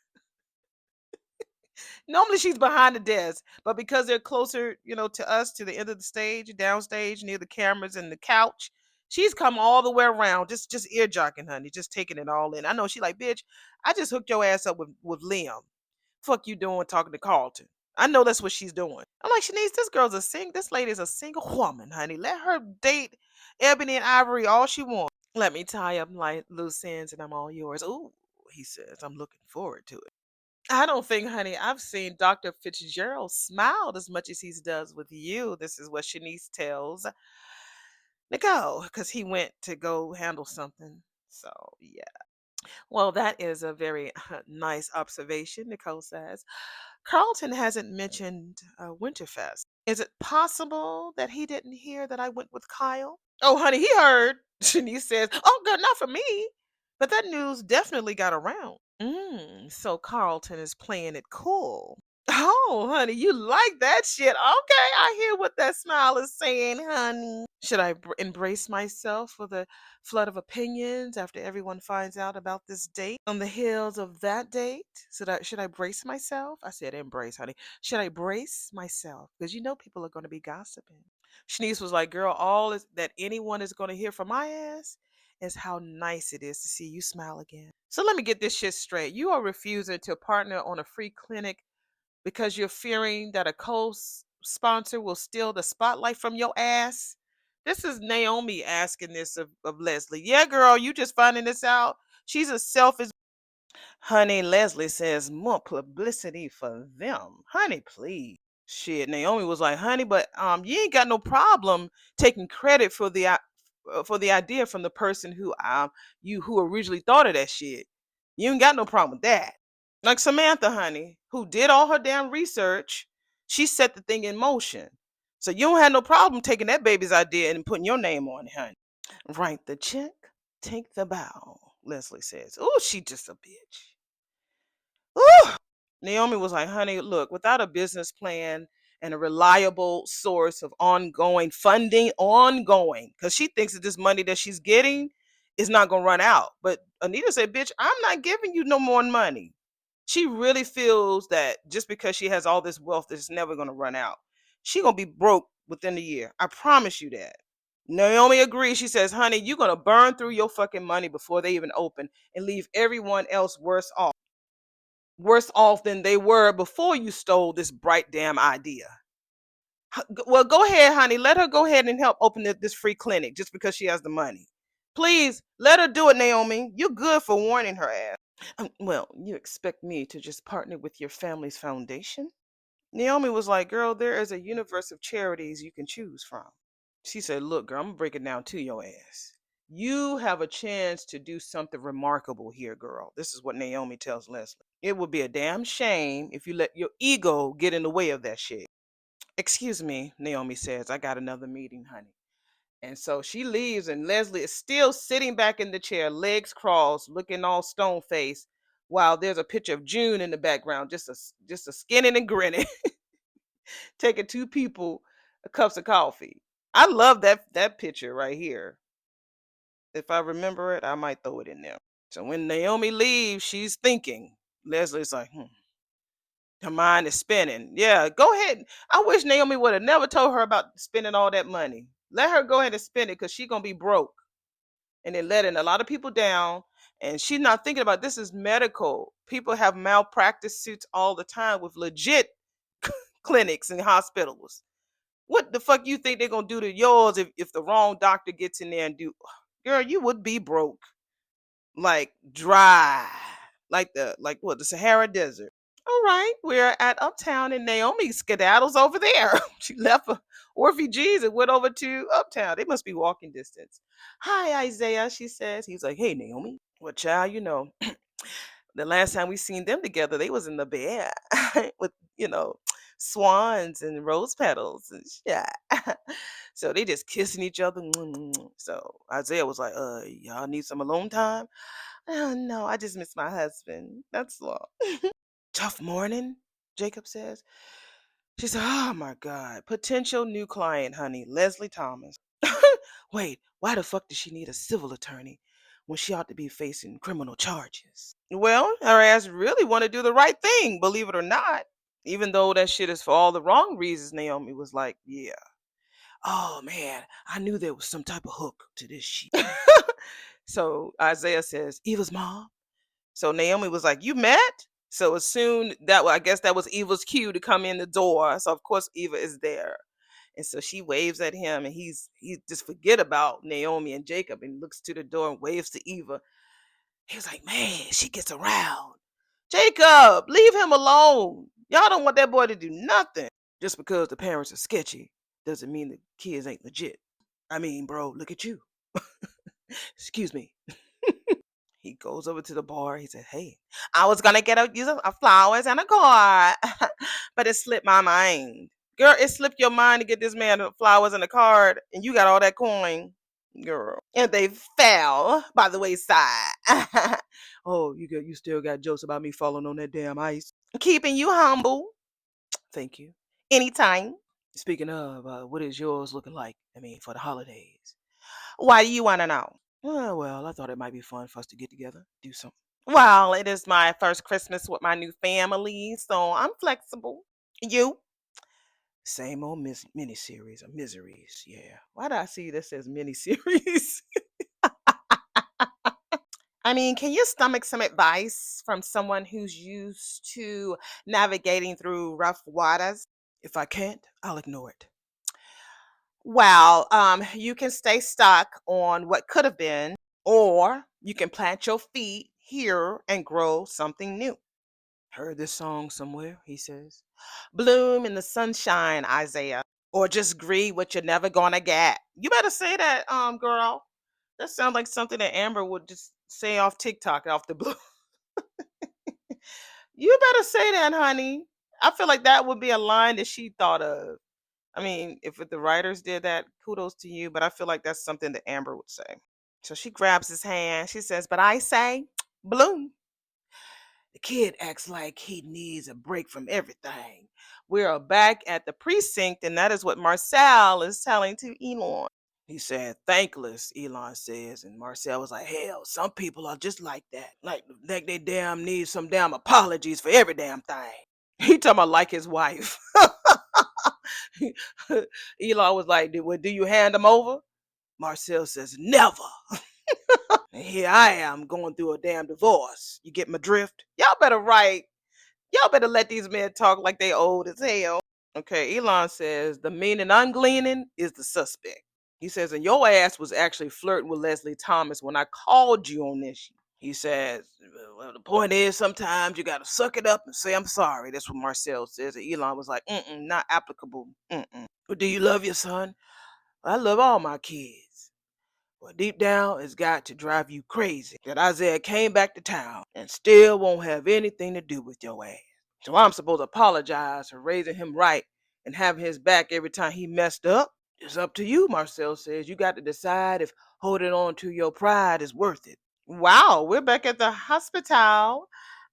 Normally she's behind the desk, but because they're closer, to us, to the end of the stage, downstage, near the cameras and the couch, she's come all the way around, just ear jocking, honey, just taking it all in. I know she like, bitch, I just hooked your ass up with Liam. Fuck you doing talking to Carlton? I know that's what she's doing. I'm like, Shanice, this lady is a single woman, honey. Let her date Ebony and Ivory all she wants. Let me tie up like loose ends and I'm all yours. Ooh, he says, I'm looking forward to it. I don't think, honey, I've seen Dr. Fitzgerald smile as much as he does with you. This is what Shanice tells Nicole, because he went to go handle something. So, yeah. Well, that is a very nice observation, Nicole says. Carlton hasn't mentioned Winterfest. Is it possible that he didn't hear that I went with Kyle? Oh, honey, he heard. Shanice says, oh, good, not for me. But that news definitely got around. So Carlton is playing it cool. Oh, honey, you like that shit. Okay, I hear what that smile is saying, honey. Should I embrace myself for the flood of opinions after everyone finds out about this date? On the heels of that date, should I brace myself? I said embrace, honey. Should I brace myself? Because people are going to be gossiping. Shanice was like, girl, that anyone is going to hear from my ass is how nice it is to see you smile again. So let me get this shit straight. You are refusing to partner on a free clinic because you're fearing that a co-sponsor will steal the spotlight from your ass? This is Naomi asking this of Leslie. Yeah, girl, you just finding this out? She's a selfish. Honey, Leslie says more publicity for them. Honey, please. Shit, Naomi was like, honey, but you ain't got no problem taking credit for the idea from the person who originally thought of that shit. You ain't got no problem with that. Like Samantha, honey, who did all her damn research. She set the thing in motion. So you don't have no problem taking that baby's idea and putting your name on it, honey. Write the check, take the bow, Leslie says. Oh, she just a bitch. Ooh. Naomi was like, honey, look, without a business plan and a reliable source of ongoing funding, because she thinks that this money that she's getting is not going to run out. But Anita said, bitch, I'm not giving you no more money. She really feels that just because she has all this wealth, it's never going to run out. She going to be broke within a year. I promise you that. Naomi agrees. She says, honey, you're going to burn through your fucking money before they even open and leave everyone else worse off than they were before you stole this bright damn idea. Well, go ahead, honey. Let her go ahead and help open this free clinic just because she has the money. Please let her do it, Naomi. You're good for warning her ass. Well, you expect me to just partner with your family's foundation? Naomi was like, girl, there is a universe of charities you can choose from. She said, look, girl, I'm going to break it down to your ass. You have a chance to do something remarkable here, girl. This is what Naomi tells Leslie. It would be a damn shame if you let your ego get in the way of that shit. Excuse me, Naomi says, I got another meeting, honey. And so she leaves, and Leslie is still sitting back in the chair, legs crossed, looking all stone faced, while there's a picture of June in the background, just a skinning and grinning, taking two people cups of coffee. I love that picture right here. If I remember it, I might throw it in there. So when Naomi leaves, she's thinking. Leslie's like, her mind is spinning. Yeah, go ahead. I wish Naomi would have never told her about spending all that money. Let her go ahead and spend it because she's gonna be broke. And then letting a lot of people down. And she's not thinking about this is medical. People have malpractice suits all the time with legit clinics and hospitals. What the fuck you think they're gonna do to yours if the wrong doctor gets in there and do girl, you would be broke. Like dry. Like the Sahara Desert. All right, we're at Uptown and Naomi skedaddles over there. She left refugees and went over to Uptown. They must be walking distance. Hi, Isaiah, she says. He's like, hey, Naomi. Well, child, the last time we seen them together, they was in the bed with, swans and rose petals and shit. So they just kissing each other. So Isaiah was like, y'all need some alone time? Oh, no, I just miss my husband. That's all. Tough morning, Jacob says. She said, oh my God. Potential new client, honey. Leslie Thomas. Wait, why the fuck does she need a civil attorney when she ought to be facing criminal charges? Well, her ass really want to do the right thing, believe it or not. Even though that shit is for all the wrong reasons, Naomi was like, yeah. Oh man, I knew there was some type of hook to this shit. So Isaiah says, Eva's mom. So Naomi was like, you met? So as soon I guess that was Eva's cue to come in the door. So of course Eva is there. And so she waves at him and he just forget about Naomi and Jacob and looks to the door and waves to Eva. He was like, man, she gets around. Jacob, leave him alone. Y'all don't want that boy to do nothing. Just because the parents are sketchy doesn't mean the kids ain't legit. I mean, bro, look at you. Excuse me. He goes over to the bar. He said, hey, I was going to get a flowers and a card, but it slipped my mind. Girl, it slipped your mind to get this man the flowers and a card, and you got all that coin, girl. And they fell by the wayside. Oh, you still got jokes about me falling on that damn ice. Keeping you humble. Thank you. Anytime. Speaking of, what is yours looking like? I mean, for the holidays. Why do you want to know? Well, I thought it might be fun for us to get together, do something. Well, it is my first Christmas with my new family, so I'm flexible. You? Same old miniseries of miseries. Yeah. Why do I see this as miniseries? I mean, can you stomach some advice from someone who's used to navigating through rough waters? If I can't, I'll ignore it. Well, you can stay stuck on what could have been, or you can plant your feet here and grow something new. Heard this song somewhere, he says. Bloom in the sunshine, Isaiah. Or just grieve what you're never gonna get. You better say that, girl. That sounds like something that Amber would just say off TikTok off the blue. You better say that, honey. I feel like that would be a line that she thought of. I mean, if the writers did that, kudos to you, but I feel like that's something that Amber would say. So she grabs his hand. She says, "But I say, Bloom." The kid acts like he needs a break from everything. We are back at the precinct, and that is what Marcel is telling to Elon. He said, "Thankless," Elon says. And Marcel was like, "Hell, some people are just like that. Like they damn need some damn apologies for every damn thing." He talking about like his wife. Elon was like, do you hand them over?" Marcel says, "Never. And here I am going through a damn divorce. You get my drift? Y'all better write. Y'all better let these men talk like they old as hell." Okay, Elon says, "The meaning I'm gleaning is the suspect." He says, "And your ass was actually flirting with Leslie Thomas when I called you on this." He says, "Well, the point is sometimes you got to suck it up and say I'm sorry." That's what Marcel says. And Elon was like, not applicable. "But do you love your son?" "I love all my kids. Well, deep down, it's got to drive you crazy that Isaiah came back to town and still won't have anything to do with your ass. So I'm supposed to apologize for raising him right and having his back every time he messed up? It's up to you," Marcel says. "You got to decide if holding on to your pride is worth it." Wow, we're back at the hospital,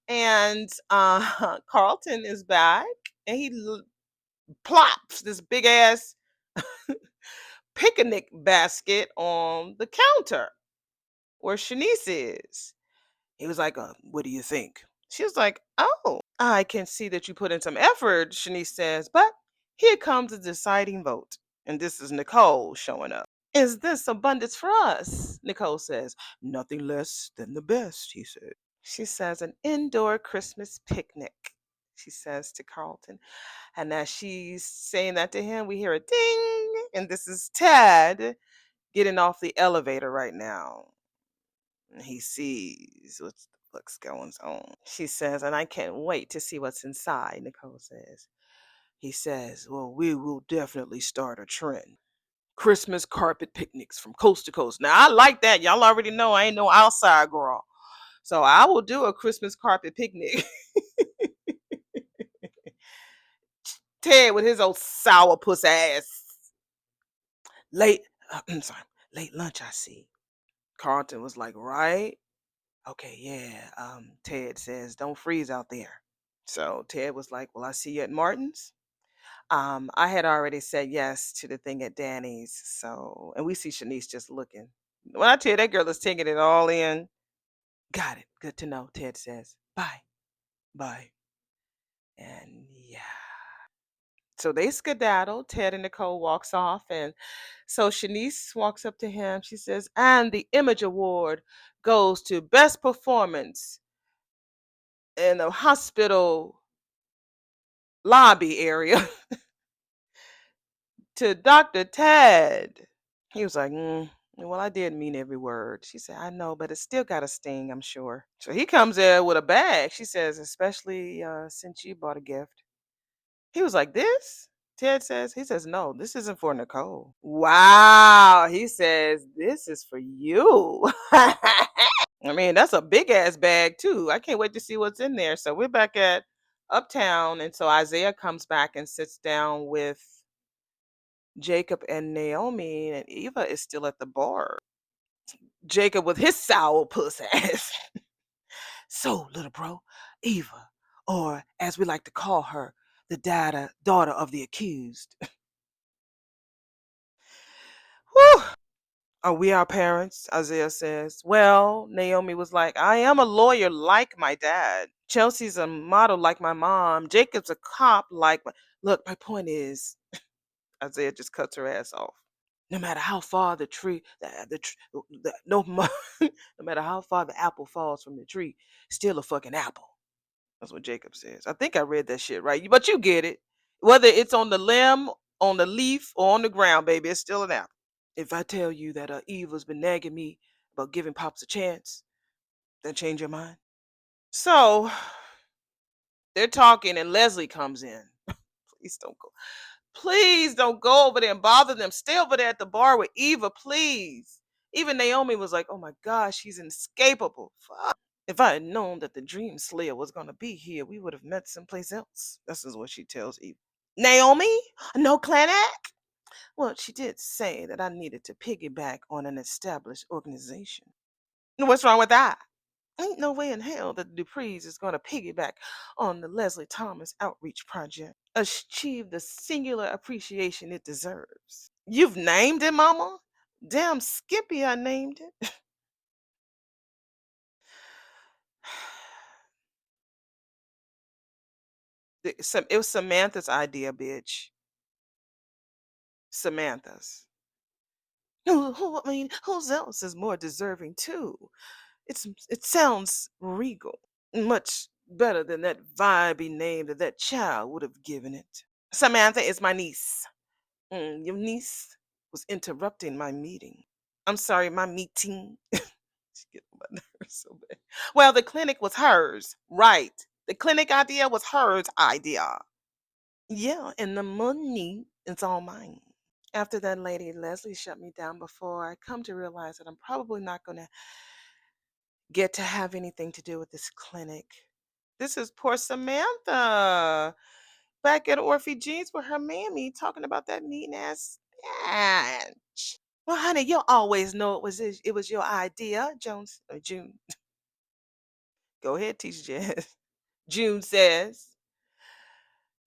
and Carlton is back, and he plops this big ass picnic basket on the counter where Shanice is. He was like, "What do you think?" She was like, "Oh, I can see that you put in some effort," Shanice says, "but here comes the deciding vote." And this is Nicole showing up. "Is this abundance for us?" Nicole says. "Nothing less than the best," he said. She says, "An indoor Christmas picnic," she says to Carlton. And as she's saying that to him, we hear a ding. And this is Ted getting off the elevator right now. And he sees what the fuck's going on. She says, "And I can't wait to see what's inside," Nicole says. He says, "Well, we will definitely start a trend. Christmas carpet picnics from coast to coast." Now, I like that. Y'all already know I ain't no outside girl. So I will do a Christmas carpet picnic. Ted with his old sour puss ass. Late, I'm sorry, late lunch, I see. Carlton was like, "Right? Okay, yeah." Ted says, "Don't freeze out there." So Ted was like, "Well, I see you at Martin's." I had already said yes to the thing at Danny's. So, and we see Shanice just looking. When I tell you that girl is taking it all in. "Got it. Good to know," Ted says. "Bye." Bye. And yeah. So they skedaddle. Ted and Nicole walks off. And so Shanice walks up to him. She says, "And the Image Award goes to Best Performance in the hospital lobby area to Dr. Ted." He was like, "Well, I did mean every word." She said, "I know, but it still got a sting, I'm sure." So he comes there with a bag. She says, "Especially since you bought a gift." He was like, "This?" Ted says. He says, "No, this isn't for Nicole." Wow. He says, "This is for you." I mean, that's a big ass bag, too. I can't wait to see what's in there. So we're back at Uptown. And so Isaiah comes back and sits down with Jacob and Naomi, and Eva is still at the bar. Jacob with his sour puss ass. "So, little bro, Eva, or as we like to call her, the daughter of the accused." Whew. "Are we our parents?" Isaiah says. "Well," Naomi was like, "I am a lawyer like my dad. Chelsea's a model like my mom. Jacob's a cop like my..." Look, my point is, Isaiah just cuts her ass off. "No matter how far the tree, no, no matter how far the apple falls from the tree, still a fucking apple." That's what Jacob says. I think I read that shit right, but you get it. Whether it's on the limb, on the leaf, or on the ground, baby, it's still an apple. "If I tell you that Eva's been nagging me about giving Pops a chance, then change your mind?" So they're talking, and Leslie comes in. Please don't go. Please don't go over there and bother them. Stay over there at the bar with Eva, please. Even Naomi was like, "Oh my gosh, she's inescapable." Fuck. If I had known that the dream slayer was going to be here, we would have met someplace else. This is what she tells Eve. Naomi? No clinic? Well, she did say that I needed to piggyback on an established organization. What's wrong with that? Ain't no way in hell that the Duprees is going to piggyback on the Leslie Thomas Outreach Project. Achieve the singular appreciation it deserves. You've named it, Mama? Damn Skippy, I named it. It was Samantha's idea, bitch. Samantha's. I mean, whose else is more deserving too? It sounds regal, much better than that vibey name that that child would have given it. Samantha is my niece. Your niece was interrupting my meeting. I'm sorry, my meeting. She gets on my nerves so bad. Well, the clinic was hers, right? The clinic idea was hers idea. Yeah, and the money is all mine. After that lady Leslie shut me down before, I come to realize that I'm probably not going to get to have anything to do with this clinic. This is poor Samantha back at Orphe Jeans with her mammy talking about that mean ass stench. Well, honey, you'll always know it was your idea, Jones or June. Go ahead, teacher Jazz. June says,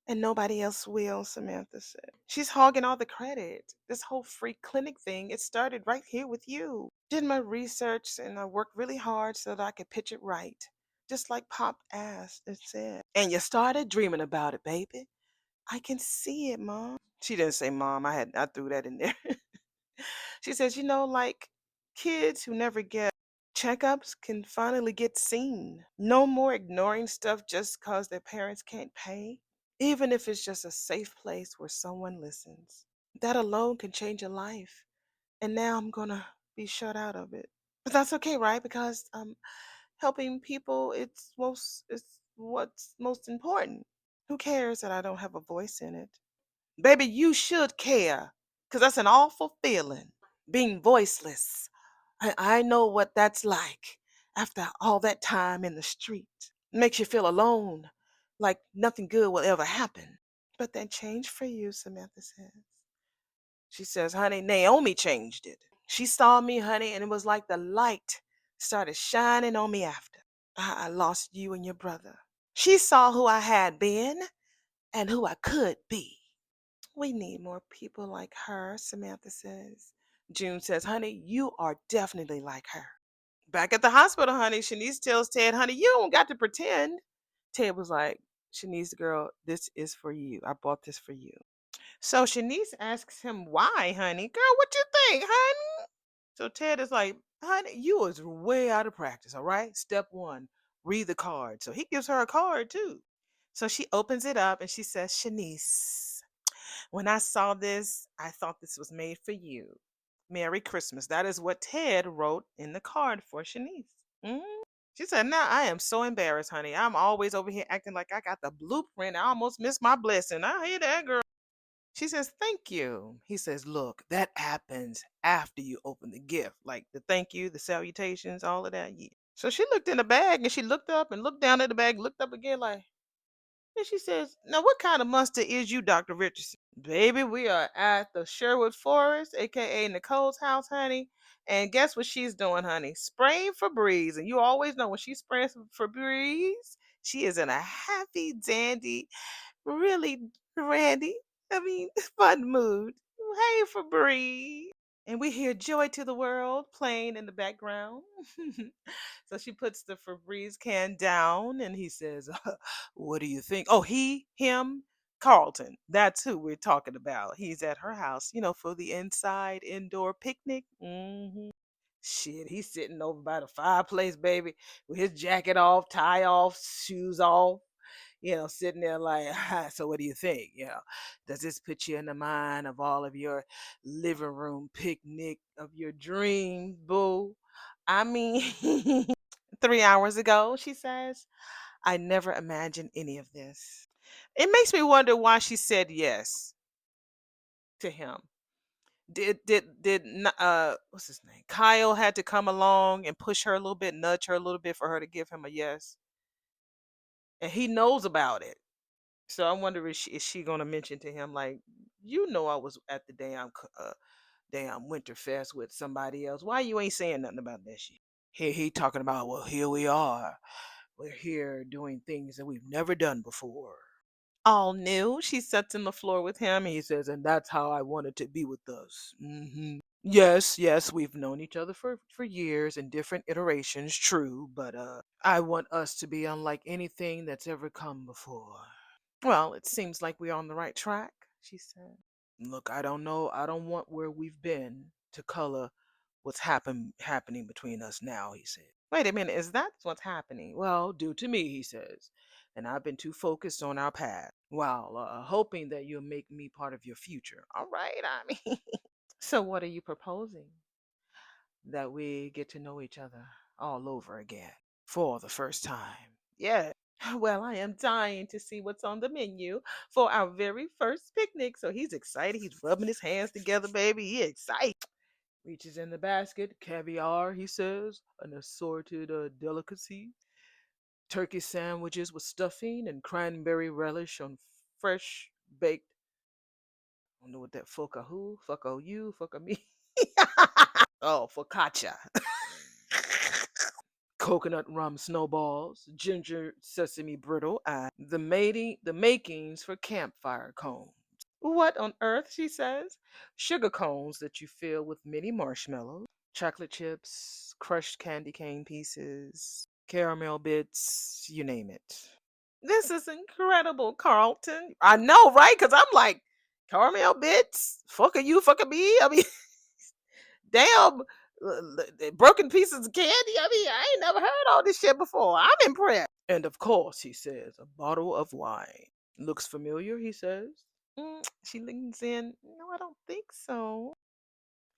and nobody else will, Samantha said. She's hogging all the credit. This whole free clinic thing, it started right here with you. Did my research and I worked really hard so that I could pitch it right. Just like Pop asked and said. And you started dreaming about it, baby. I can see it, Mom. She didn't say mom. I threw that in there. She says, like kids who never get checkups can finally get seen. No more ignoring stuff just because their parents can't pay. Even if it's just a safe place where someone listens. That alone can change your life. And now I'm gonna be shut out of it. But that's okay, right? Because helping people it's what's most important. Who cares that I don't have a voice in it? Baby, you should care. Cause that's an awful feeling. Being voiceless. I know what that's like after all that time in the street. Makes you feel alone, like nothing good will ever happen. But that changed for you, Samantha says. She says, honey, Naomi changed it. She saw me, honey, and it was like the light started shining on me after. I lost you and your brother. She saw who I had been and who I could be. We need more people like her, Samantha says. June says, honey, you are definitely like her. Back at the hospital, honey, Shanice tells Ted, honey, you don't got to pretend. Ted was like, Shanice, girl, this is for you. I bought this for you. So Shanice asks him, why, honey? Girl, what you think, honey? So Ted is like, honey, you was way out of practice, all right? Step one, read the card. So he gives her a card too. So she opens it up and she says, Shanice, when I saw this, I thought this was made for you. Merry Christmas. That is what Ted wrote in the card for Shanice. Mm. She said, now I am so embarrassed, honey. I'm always over here acting like I got the blueprint. I almost missed my blessing. I hear that, girl. She says, thank you. He says, look, that happens after you open the gift. Like the thank you, the salutations, all of that. Yeah. So she looked in the bag and she looked up and looked down at the bag, looked up again like, and she says, now what kind of monster is you, Dr. Richardson? Baby, we are at the Sherwood Forest, aka Nicole's house, honey. And guess what she's doing, honey? Spraying Febreze. And you always know when she sprays Febreze, she is in a happy, dandy, really randy, fun mood. Hey, Febreze. And we hear Joy to the World playing in the background. So she puts the Febreze can down and he says, what do you think? Oh, him, Carlton. That's who we're talking about. He's at her house, for the indoor picnic. Shit, he's sitting over by the fireplace, baby, with his jacket off, tie off, shoes off, sitting there like, so what do you think? Does this put you in the mind of all of your living room picnic of your dreams, boo? I mean, 3 hours ago, she says, I never imagined any of this. It makes me wonder why she said yes to him. what's his name? Kyle had to come along and push her a little bit, nudge her a little bit for her to give him a yes, and he knows about it. So I wonder is she gonna mention to him like, I was at the damn Winterfest with somebody else. Why you ain't saying nothing about that shit? He talking about, well, here we are. We're here doing things that we've never done before. All new. She sits on the floor with him and he says, and that's how I wanted to be with us. Yes, yes, we've known each other for years in different iterations, true, but I want us to be unlike anything that's ever come before. Well, it seems like we're on the right track, she said. Look, I don't know. I don't want where we've been to color what's happening between us now, he said. Wait a minute, is that what's happening? Well, due to me, he says. And I've been too focused on our past. While hoping that you'll make me part of your future. All right, I mean. So what are you proposing? That we get to know each other all over again for the first time. Yeah. Well, I am dying to see what's on the menu for our very first picnic. So he's excited. He's rubbing his hands together, baby. He excited. Reaches in the basket, caviar, he says, an assorted delicacy, turkey sandwiches with stuffing and cranberry relish on fresh baked. I don't know what that fucka you, fucka me. Oh, focaccia. Coconut rum snowballs, ginger sesame brittle, and the makings for campfire cones. What on earth, she says? Sugar cones that you fill with mini marshmallows, chocolate chips, crushed candy cane pieces, caramel bits, you name it. This is incredible, Carlton. I know, right? Because I'm like, caramel bits? Fucking you, fucking me. I mean, damn, broken pieces of candy. I mean, I ain't never heard all this shit before. I'm impressed. And of course, he says, a bottle of wine. Looks familiar, he says. She leans in. No, I don't think so.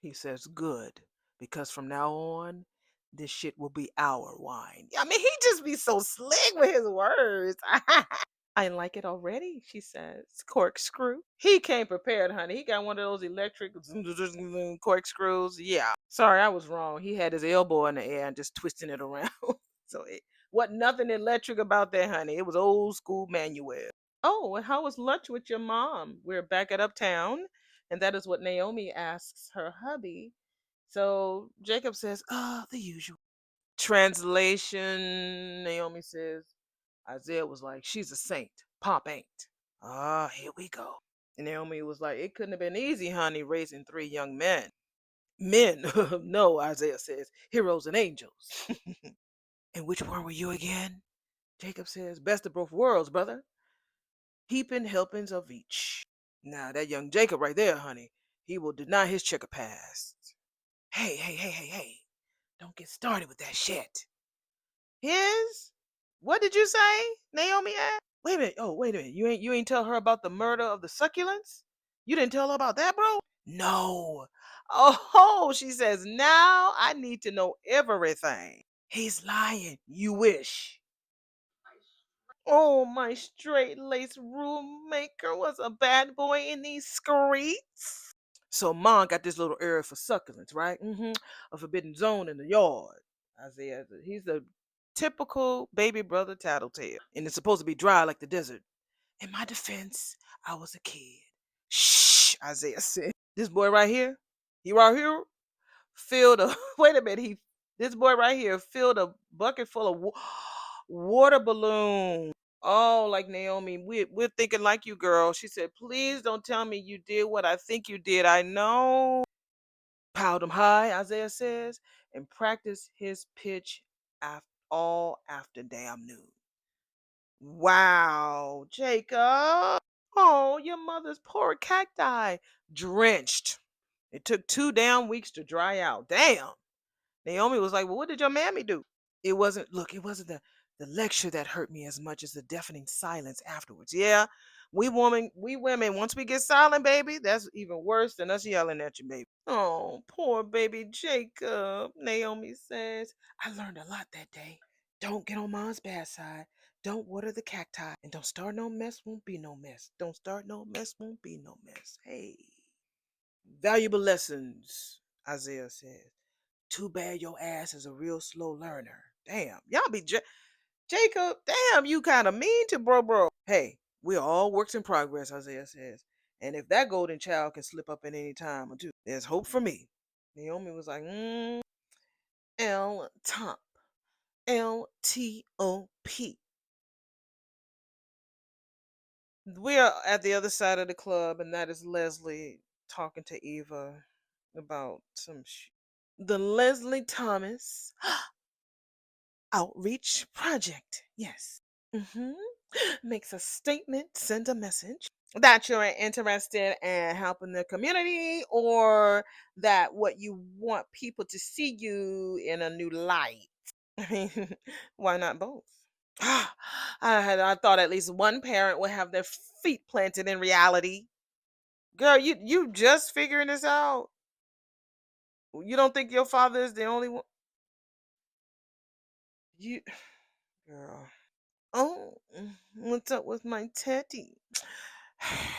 He says, good, because from now on, this shit will be our wine. I mean, he just be so slick with his words. I like it already, she says. Corkscrew. He came prepared, honey. He got one of those electric corkscrews. Yeah. Sorry, I was wrong. He had his elbow in the air and just twisting it around. So it wasn't nothing electric about that, honey. It was old school manual. Oh, and how was lunch with your mom? We're back at Uptown. And that is what Naomi asks her hubby. So Jacob says, the usual. Translation, Naomi says, Isaiah was like, she's a saint. Pop ain't. Here we go. And Naomi was like, it couldn't have been easy, honey, raising three young men. Men? No, Isaiah says, heroes and angels. And which one were you again? Jacob says, best of both worlds, brother. Heaping helpings of each. Now, that young Jacob right there, honey, he will deny his checker pass. Hey, hey, hey, hey, hey. Don't get started with that shit. His? What did you say? Naomi asked. Wait a minute. Oh, wait a minute. You ain't tell her about the murder of the succulents? You didn't tell her about that, bro? No. Oh, she says, now I need to know everything. He's lying. You wish. Oh, my straight lace room-maker was a bad boy in these streets. So Mom got this little area for succulents, right? A forbidden zone in the yard. Isaiah, he's the typical baby brother tattletale. And it's supposed to be dry like the desert. In my defense, I was a kid. Shh, Isaiah said. This boy right here, he right here filled a wait a minute, this boy right here filled a bucket full of water balloons. Oh, like Naomi, we're thinking like you, girl. She said, please don't tell me you did what I think you did. I know. Piled them high, Isaiah says, and practiced his pitch all after damn noon. Wow, Jacob. Oh, your mother's poor cacti. Drenched. It took 2 damn weeks to dry out. Damn. Naomi was like, well, what did your mammy do? It wasn't the lecture that hurt me as much as the deafening silence afterwards. Yeah, we women, once we get silent, baby, that's even worse than us yelling at you, baby. Oh, poor baby Jacob, Naomi says. I learned a lot that day. Don't get on mom's bad side. Don't water the cacti. And don't start no mess, won't be no mess. Don't start no mess, won't be no mess. Hey. Valuable lessons, Isaiah says. Too bad your ass is a real slow learner. Damn, y'all be Jacob. Damn, you kind of mean to bro. Hey, we're all works in progress, Isaiah says. And if that golden child can slip up at any time or two, there's hope for me. Naomi was like, L top, LTOP. We are at the other side of the club, and that is Leslie talking to Eva about some the Leslie Thomas Outreach Project. Yes. hmm Makes a statement, send a message that you're interested in helping the community, or that what you want people to see you in a new light. I mean, why not both? I thought at least one parent would have their feet planted in reality. Girl, you just figuring this out. You don't think your father is the only one? You, girl. Oh, what's up with my teddy?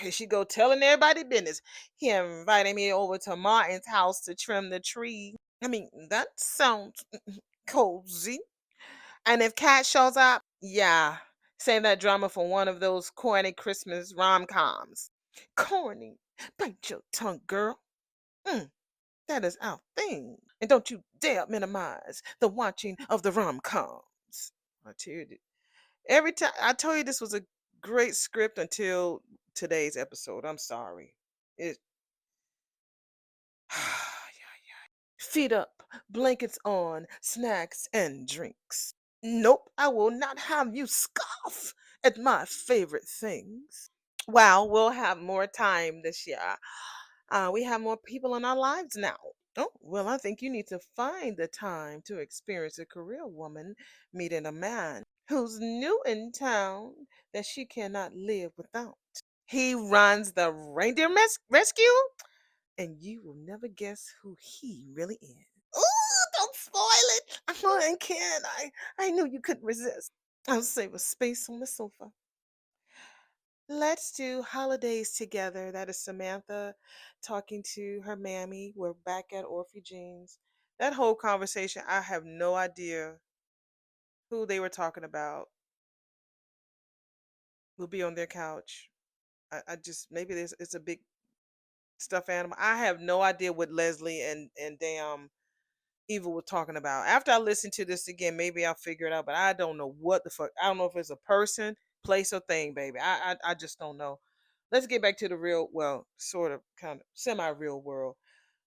Here she go telling everybody business. He invited me over to Martin's house to trim the tree. I mean, that sounds cozy. And if Cat shows up, yeah, save that drama for one of those corny Christmas rom-coms. Corny. Bite your tongue, girl. Mm, that is our thing. And don't you dare minimize the watching of the rom-coms. I tell you, every time I told you this was a great script until today's episode. I'm sorry. It feet up, blankets on, snacks and drinks. Nope, I will not have you scoff at my favorite things. Well, we'll have more time this year. We have more people in our lives now. Oh, well, I think you need to find the time to experience a career woman meeting a man who's new in town that she cannot live without. He runs the reindeer rescue, and you will never guess who he really is. Ooh, don't spoil it. I can't. I knew you couldn't resist. I'll save a space on the sofa. Let's do holidays together. That is Samantha talking to her mammy. We're back at Orphe Jeans. That whole conversation, I have no idea who they were talking about. Will be on their couch. I just maybe there's it's a big stuffed animal. I have no idea what Leslie and damn Eva were talking about. After I listen to this again, maybe I'll figure it out. But I don't know what the fuck. I don't know if it's a person, place, or thing, baby. I just don't know. Let's get back to the real, well, sort of, kind of semi-real world.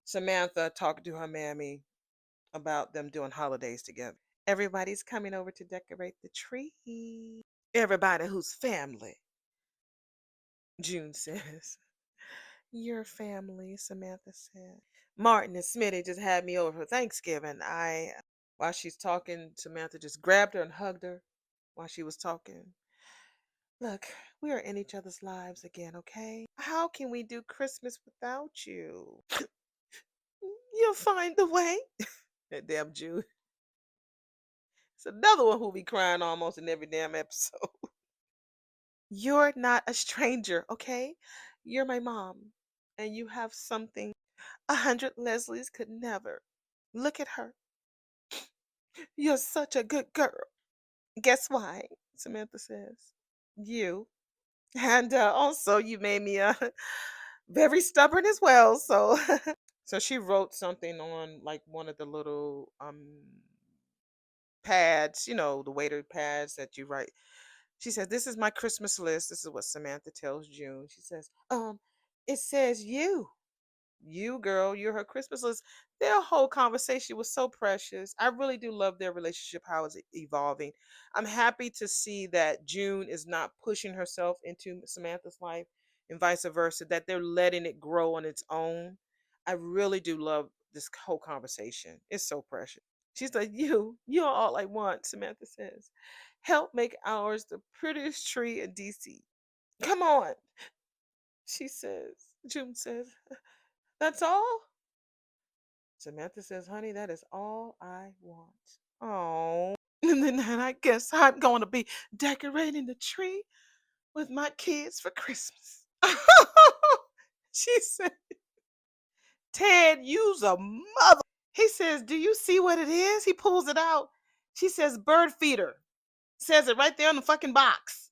Samantha talking to her mammy about them doing holidays together. Everybody's coming over to decorate the tree. Everybody who's family, June says. Your family, Samantha said. Martin and Smitty just had me over for Thanksgiving. While she's talking, Samantha just grabbed her and hugged her while she was talking. Look, we are in each other's lives again, okay? How can we do Christmas without you? You'll find the way. That damn Jew. It's another one who'll be crying almost in every damn episode. You're not a stranger, okay? You're my mom. And you have something 100 Leslies could never. Look at her. You're such a good girl. Guess why? Samantha says. You. And also, you made me very stubborn as well. So, so she wrote something on like one of the little pads, the waiter pads that you write. She says, "This is my Christmas list." This is what Samantha tells June. She says, it says you. You, girl, you're her Christmas list. Their whole conversation was so precious. I really do love their relationship, how it's evolving. I'm happy to see that June is not pushing herself into Samantha's life and vice versa, that they're letting it grow on its own. I really do love this whole conversation. It's so precious. She's like, you're all I want, Samantha says. Help make ours the prettiest tree in DC. Come on, she says. June says, that's all? Samantha says, honey, that is all I want. Oh. And then I guess I'm going to be decorating the tree with my kids for Christmas. She said, Ted, you's a mother. He says, do you see what it is? He pulls it out. She says, bird feeder. Says it right there on the fucking box.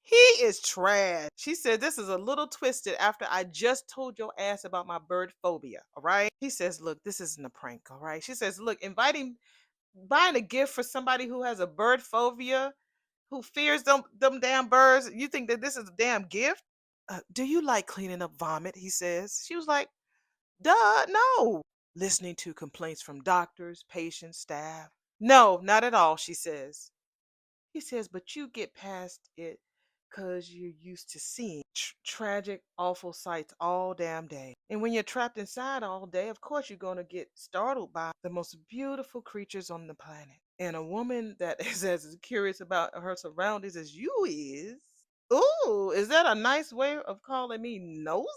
He is trash. She said, this is a little twisted after I just told your ass about my bird phobia. All right. He says, look, this isn't a prank. All right. She says, look, buying a gift for somebody who has a bird phobia, who fears them damn birds. You think that this is a damn gift? Do you like cleaning up vomit? He says. She was like, duh, no. Listening to complaints from doctors, patients, staff. No, not at all, she says. He says, but you get past it because you're used to seeing tragic, awful sights all damn day. And when you're trapped inside all day, of course you're going to get startled by the most beautiful creatures on the planet. And a woman that is as curious about her surroundings as you is. Ooh, is that a nice way of calling me nosy?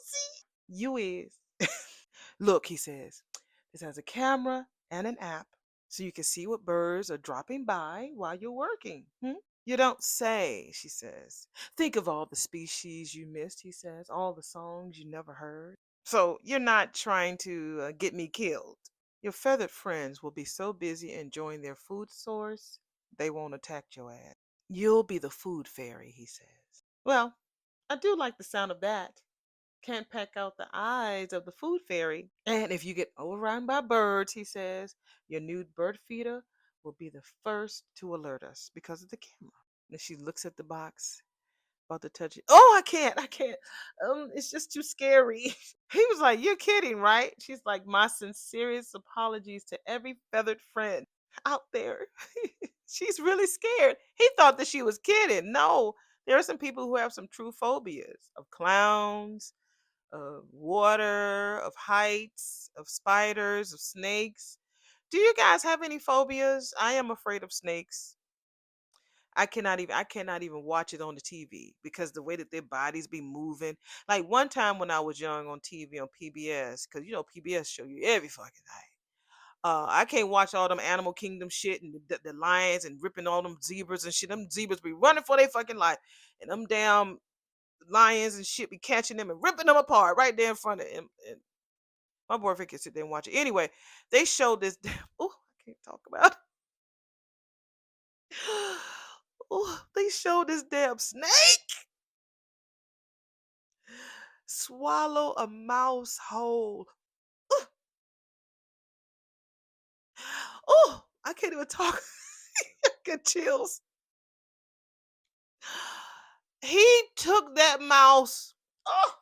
You is. Look, he says, this has a camera and an app so you can see what birds are dropping by while you're working. Hmm? You don't say, she says. Think of all the species you missed, he says, all the songs you never heard. So you're not trying to get me killed. Your feathered friends will be so busy enjoying their food source, they won't attack your ass. You'll be the food fairy, he says. Well, I do like the sound of that. Can't pack out the eyes of the food fairy. And if you get overrun by birds, he says, your new bird feeder will be the first to alert us because of the camera. And she looks at the box, about to touch it. Oh, I can't. It's just too scary. He was like, you're kidding, right? She's like, my sincerest apologies to every feathered friend out there. She's really scared. He thought that she was kidding. No, there are some people who have some true phobias of clowns, of water, of heights, of spiders, of snakes. Do you guys have any phobias? I am afraid of snakes. I cannot even watch it on the TV because the way that their bodies be moving. Like one time when I was young on TV on PBS, because you know PBS show you every fucking night. I can't watch all them Animal Kingdom shit and the lions and ripping all them zebras and shit. Them zebras be running for their fucking life, and them damn lions and shit be catching them and ripping them apart right there in front of him. And my boyfriend can sit there and watch it. Anyway, they showed this. Oh, I can't talk about it. Oh, they showed this damn snake swallow a mouse whole. Oh, I can't even talk. I get chills. He took that mouse. Oh,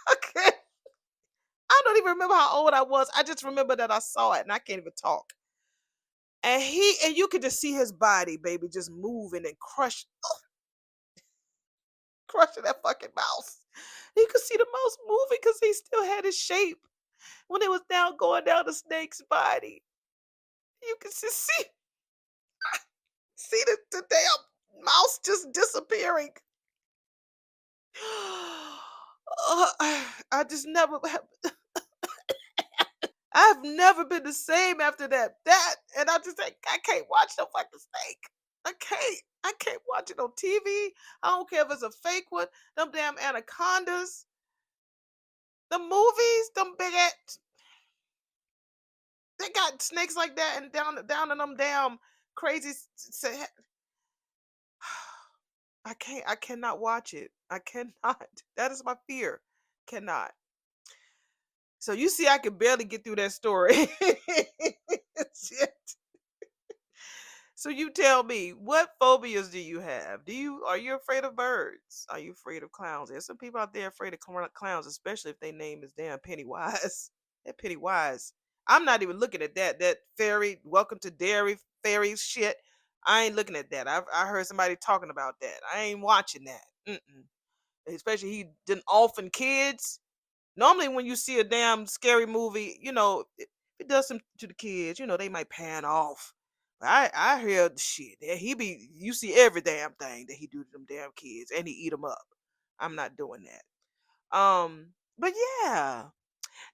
I can't. I don't even remember how old I was. I just remember that I saw it and I can't even talk. And you could just see his body, baby, just moving and crushing that fucking mouse. You could see the mouse moving because he still had his shape when it was down going down the snake's body. You could just see the damn mouse just disappearing. I just never I've never been the same after that. And I just like I can't watch no fucking snake. I can't. I can't watch it on TV. I don't care if it's a fake one. Them damn anacondas. The movies, them big ass, they got snakes like that and down in them damn crazy. I cannot watch it. I cannot. That is my fear. Cannot. So you see, I can barely get through that story. Shit. So you tell me, what phobias do you have? Are you afraid of birds? Are you afraid of clowns? There's some people out there afraid of clowns, especially if their name is damn Pennywise. That Pennywise. I'm not even looking at that. That fairy, welcome to dairy fairy shit. I ain't looking at that. I heard somebody talking about that. I ain't watching that. Mm-mm. Especially he didn't orphan kids. Normally, when you see a damn scary movie, if it does something to the kids, they might pan off. But I hear the shit. You see every damn thing that he do to them damn kids, and he eat them up. I'm not doing that. But yeah,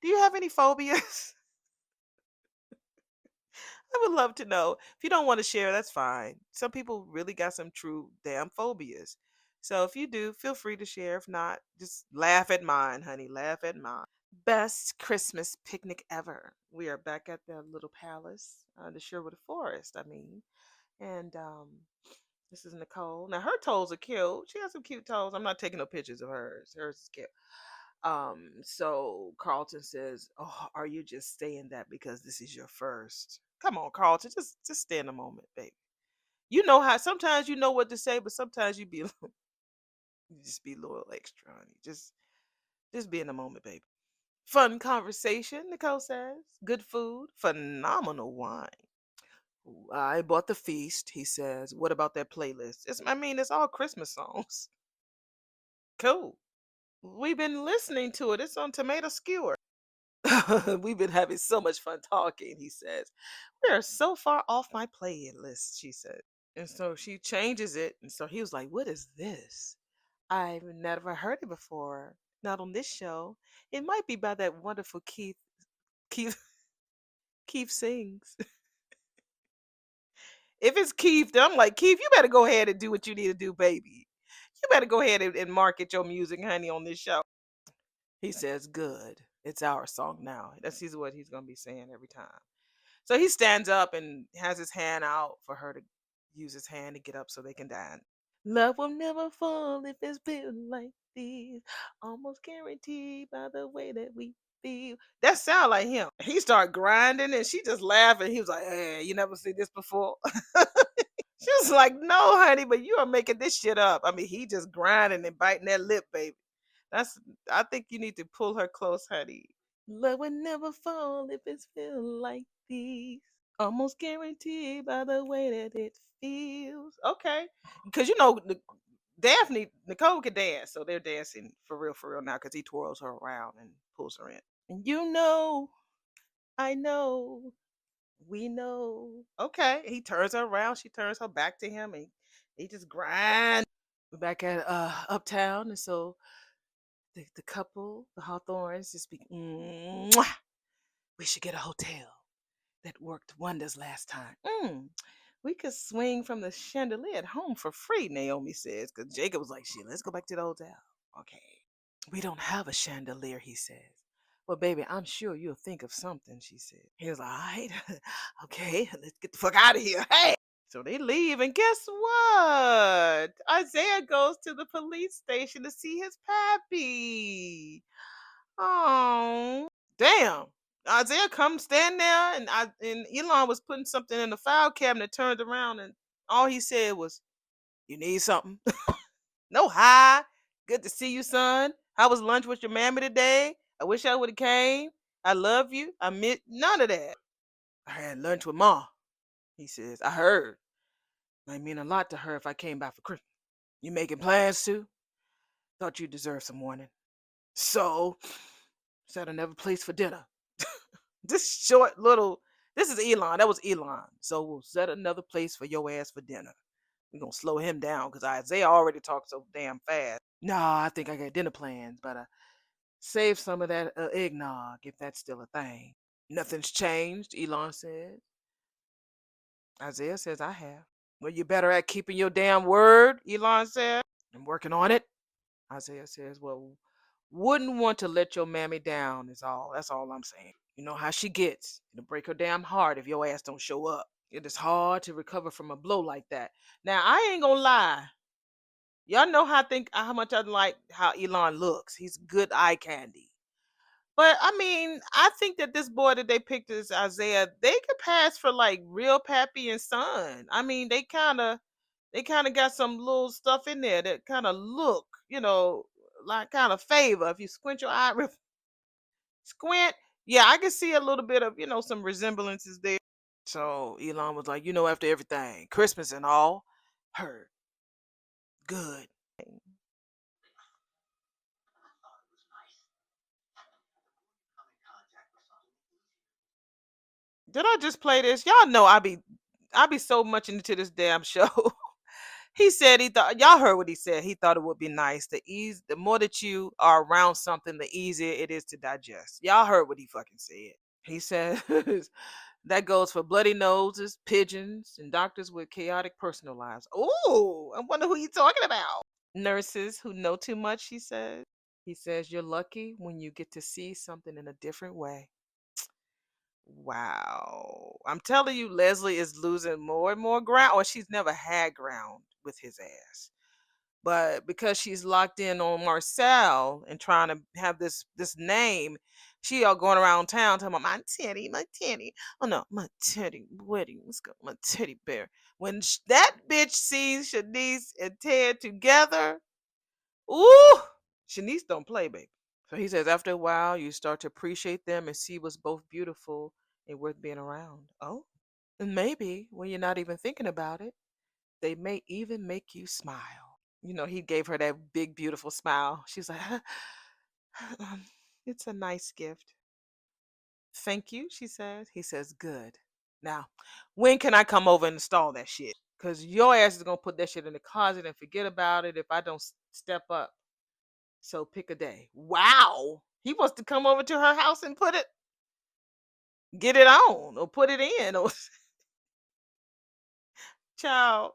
do you have any phobias? I would love to know. If you don't want to share, that's fine. Some people really got some true damn phobias. So if you do, feel free to share. If not, just laugh at mine, honey. Laugh at mine. Best Christmas picnic ever. We are back at the little palace, the Sherwood Forest. I mean, and this is Nicole. Now her toes are cute. She has some cute toes. I'm not taking no pictures of hers. Hers is cute. So Carlton says, "Oh, are you just saying that because this is your first? Come on, Carlton, just stay in a moment, baby. You know how sometimes you know what to say, but sometimes you be you just be a little extra, honey. Just be in the moment, baby. Fun conversation, Nicole says. Good food, phenomenal wine. I bought the feast, he says. What about that playlist? It's all Christmas songs. Cool. We've been listening to it. It's on Tomato Skewer. We've been having so much fun talking, he says. We are so far off my playlist, she said. And so she changes it. And so he was like, what is this? I've never heard it before. Not on this show. It might be by that wonderful Keith Keith sings. If it's Keith, then I'm like, Keith, you better go ahead and do what you need to do, baby. You better go ahead and market your music, honey, on this show. He says, good. It's our song now. That's what he's going to be saying every time. So he stands up and has his hand out for her to use his hand to get up so they can dance. Love will never fall if it's built like this. Almost guaranteed by the way that we feel. That sound like him. He started grinding and she just laughing. He was like, hey, you never see this before? She was like, no, honey, but you are making this shit up. He just grinding and biting that lip, baby. That's I think you need to pull her close, honey. Love will never fall if it's feel like this. Almost guaranteed by the way that it feels. Okay. Because Daphne, Nicole can dance, so they're dancing for real now because he twirls her around and pulls her in. And I know, we know. Okay. He turns her around, she turns her back to him, and he just grinds. We're back at Uptown, and so the couple, the Hawthorns, just be, "Mwah, we should get a hotel. That worked wonders last time. We could swing from the chandelier at home for free," Naomi says, because Jacob was like, shit, let's go back to the hotel. Okay. We don't have a chandelier, he says. Well, baby, I'm sure you'll think of something, she said. He was like, all right, okay, let's get the fuck out of here. Hey! So they leave, and guess what? Isaiah goes to the police station to see his pappy. Oh, damn. Isaiah come stand there, and Elon was putting something in the file cabinet, turned around, and all he said was, you need something? No, hi. Good to see you, son. How was lunch with your mammy today? I wish I would have came. I love you. I miss none of that. I had lunch with Ma, he says. I heard. Might mean a lot to her if I came by for Christmas. You making plans too? Thought you deserved some warning. So, set another place for dinner. This short little, this is Elon. That was Elon. So we'll set another place for your ass for dinner. We're going to slow him down because Isaiah already talks so damn fast. No, I think I got dinner plans, but save some of that eggnog if that's still a thing. Nothing's changed, Elon said. Isaiah says, I have. Well, you better at keeping your damn word, Elon said. I'm working on it. Isaiah says, well, wouldn't want to let your mammy down is all. That's all I'm saying. You know how she gets. It'll break her damn heart if your ass don't show up. It is hard to recover from a blow like that. Now, I ain't gonna lie. Y'all know how much I like how Elon looks. He's good eye candy. But I think that this boy that they picked as Isaiah, they could pass for like real pappy and son. They kind of got some little stuff in there that kind of look, like kind of favor. If you squint your eye, squint, yeah, I can see a little bit of, some resemblances there. So Elon was like, after everything, Christmas and all, heard good. Did I just play this? Y'all know I be so much into this damn show. He said he thought y'all heard what he said. He thought it would be nice. The more that you are around something, the easier it is to digest. Y'all heard what he fucking said. He says that goes for bloody noses, pigeons, and doctors with chaotic personal lives. Oh, I wonder who you talking about. Nurses who know too much, he says. He says you're lucky when you get to see something in a different way. Wow. I'm telling you, Leslie is losing more and more ground, or she's never had ground with his ass. But because she's locked in on Marcel and trying to have this name, she all going around town talking about my teddy, my teddy. Oh no, my teddy wedding. Let's go, my teddy bear. When that bitch sees Shanice and Ted together, ooh, Shanice don't play, baby. So he says, after a while, you start to appreciate them and see what's both beautiful and worth being around. Oh, and maybe when you're not even thinking about it, they may even make you smile. He gave her that big, beautiful smile. She's like, it's a nice gift. Thank you, she says. He says, good. Now, when can I come over and install that shit? Because your ass is going to put that shit in the closet and forget about it if I don't step up. So pick a day. Wow. He wants to come over to her house and get it on or put it in or child.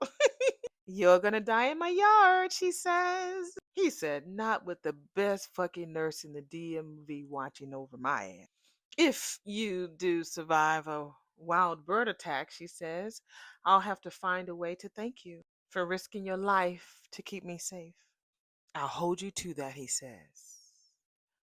You're gonna die in my yard, she says. He said, not with the best fucking nurse in the DMV watching over my ass. If you do survive a wild bird attack, she says, I'll have to find a way to thank you for risking your life to keep me safe. I'll hold you to that, he says.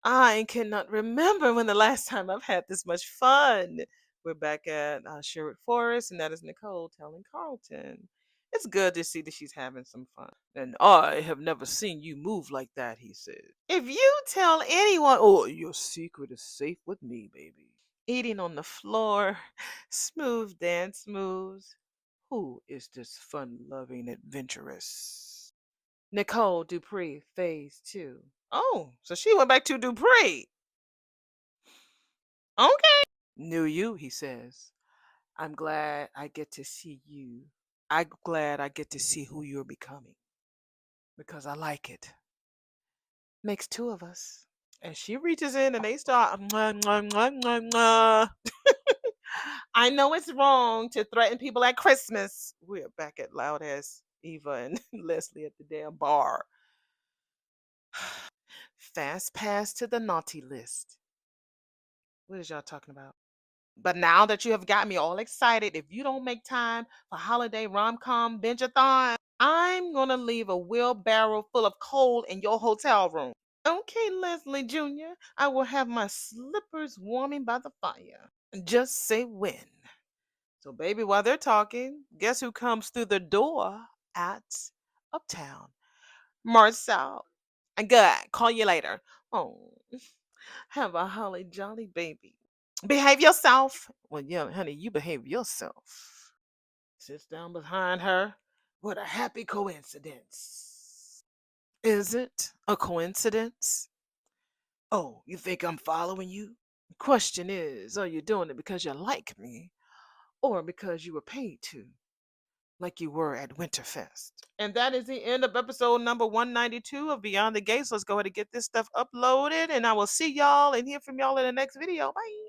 I cannot remember when the last time I've had this much fun. We're back at Sherwood Forest, and that is Nicole telling Carlton. It's good to see that she's having some fun. And I have never seen you move like that, he said. If you tell anyone, oh, your secret is safe with me, baby. Eating on the floor, smooth dance moves. Who is this fun loving adventuress? Nicole Dupree, phase 2. Oh, so she went back to Dupree. Okay. Knew you, he says. I'm glad I get to see you. I'm glad I get to see who you're becoming. Because I like it. Makes two of us. And she reaches in and they start. Mwah, mwah, mwah, mwah, mwah. I know it's wrong to threaten people at Christmas. We're back at loud ass Eva and Leslie at the damn bar. Fast pass to the naughty list. What is y'all talking about? But now that you have got me all excited, if you don't make time for holiday rom-com binge-a-thon, I'm gonna leave a wheelbarrow full of coal in your hotel room. Okay, Leslie Jr., I will have my slippers warming by the fire. Just say when. So, baby, while they're talking, guess who comes through the door at Uptown? Marcel. Good. Call you later. Oh, have a holly jolly baby. Behave yourself. Well, yeah, honey, you behave yourself. Sits down behind her. What a happy coincidence. Is it a coincidence? Oh, you think I'm following you? The question is, are you doing it because you like me or because you were paid to, like you were at Winterfest? And that is the end of episode number 192 of Beyond the Gates. Let's go ahead and get this stuff uploaded, and I will see y'all and hear from y'all in the next video. Bye.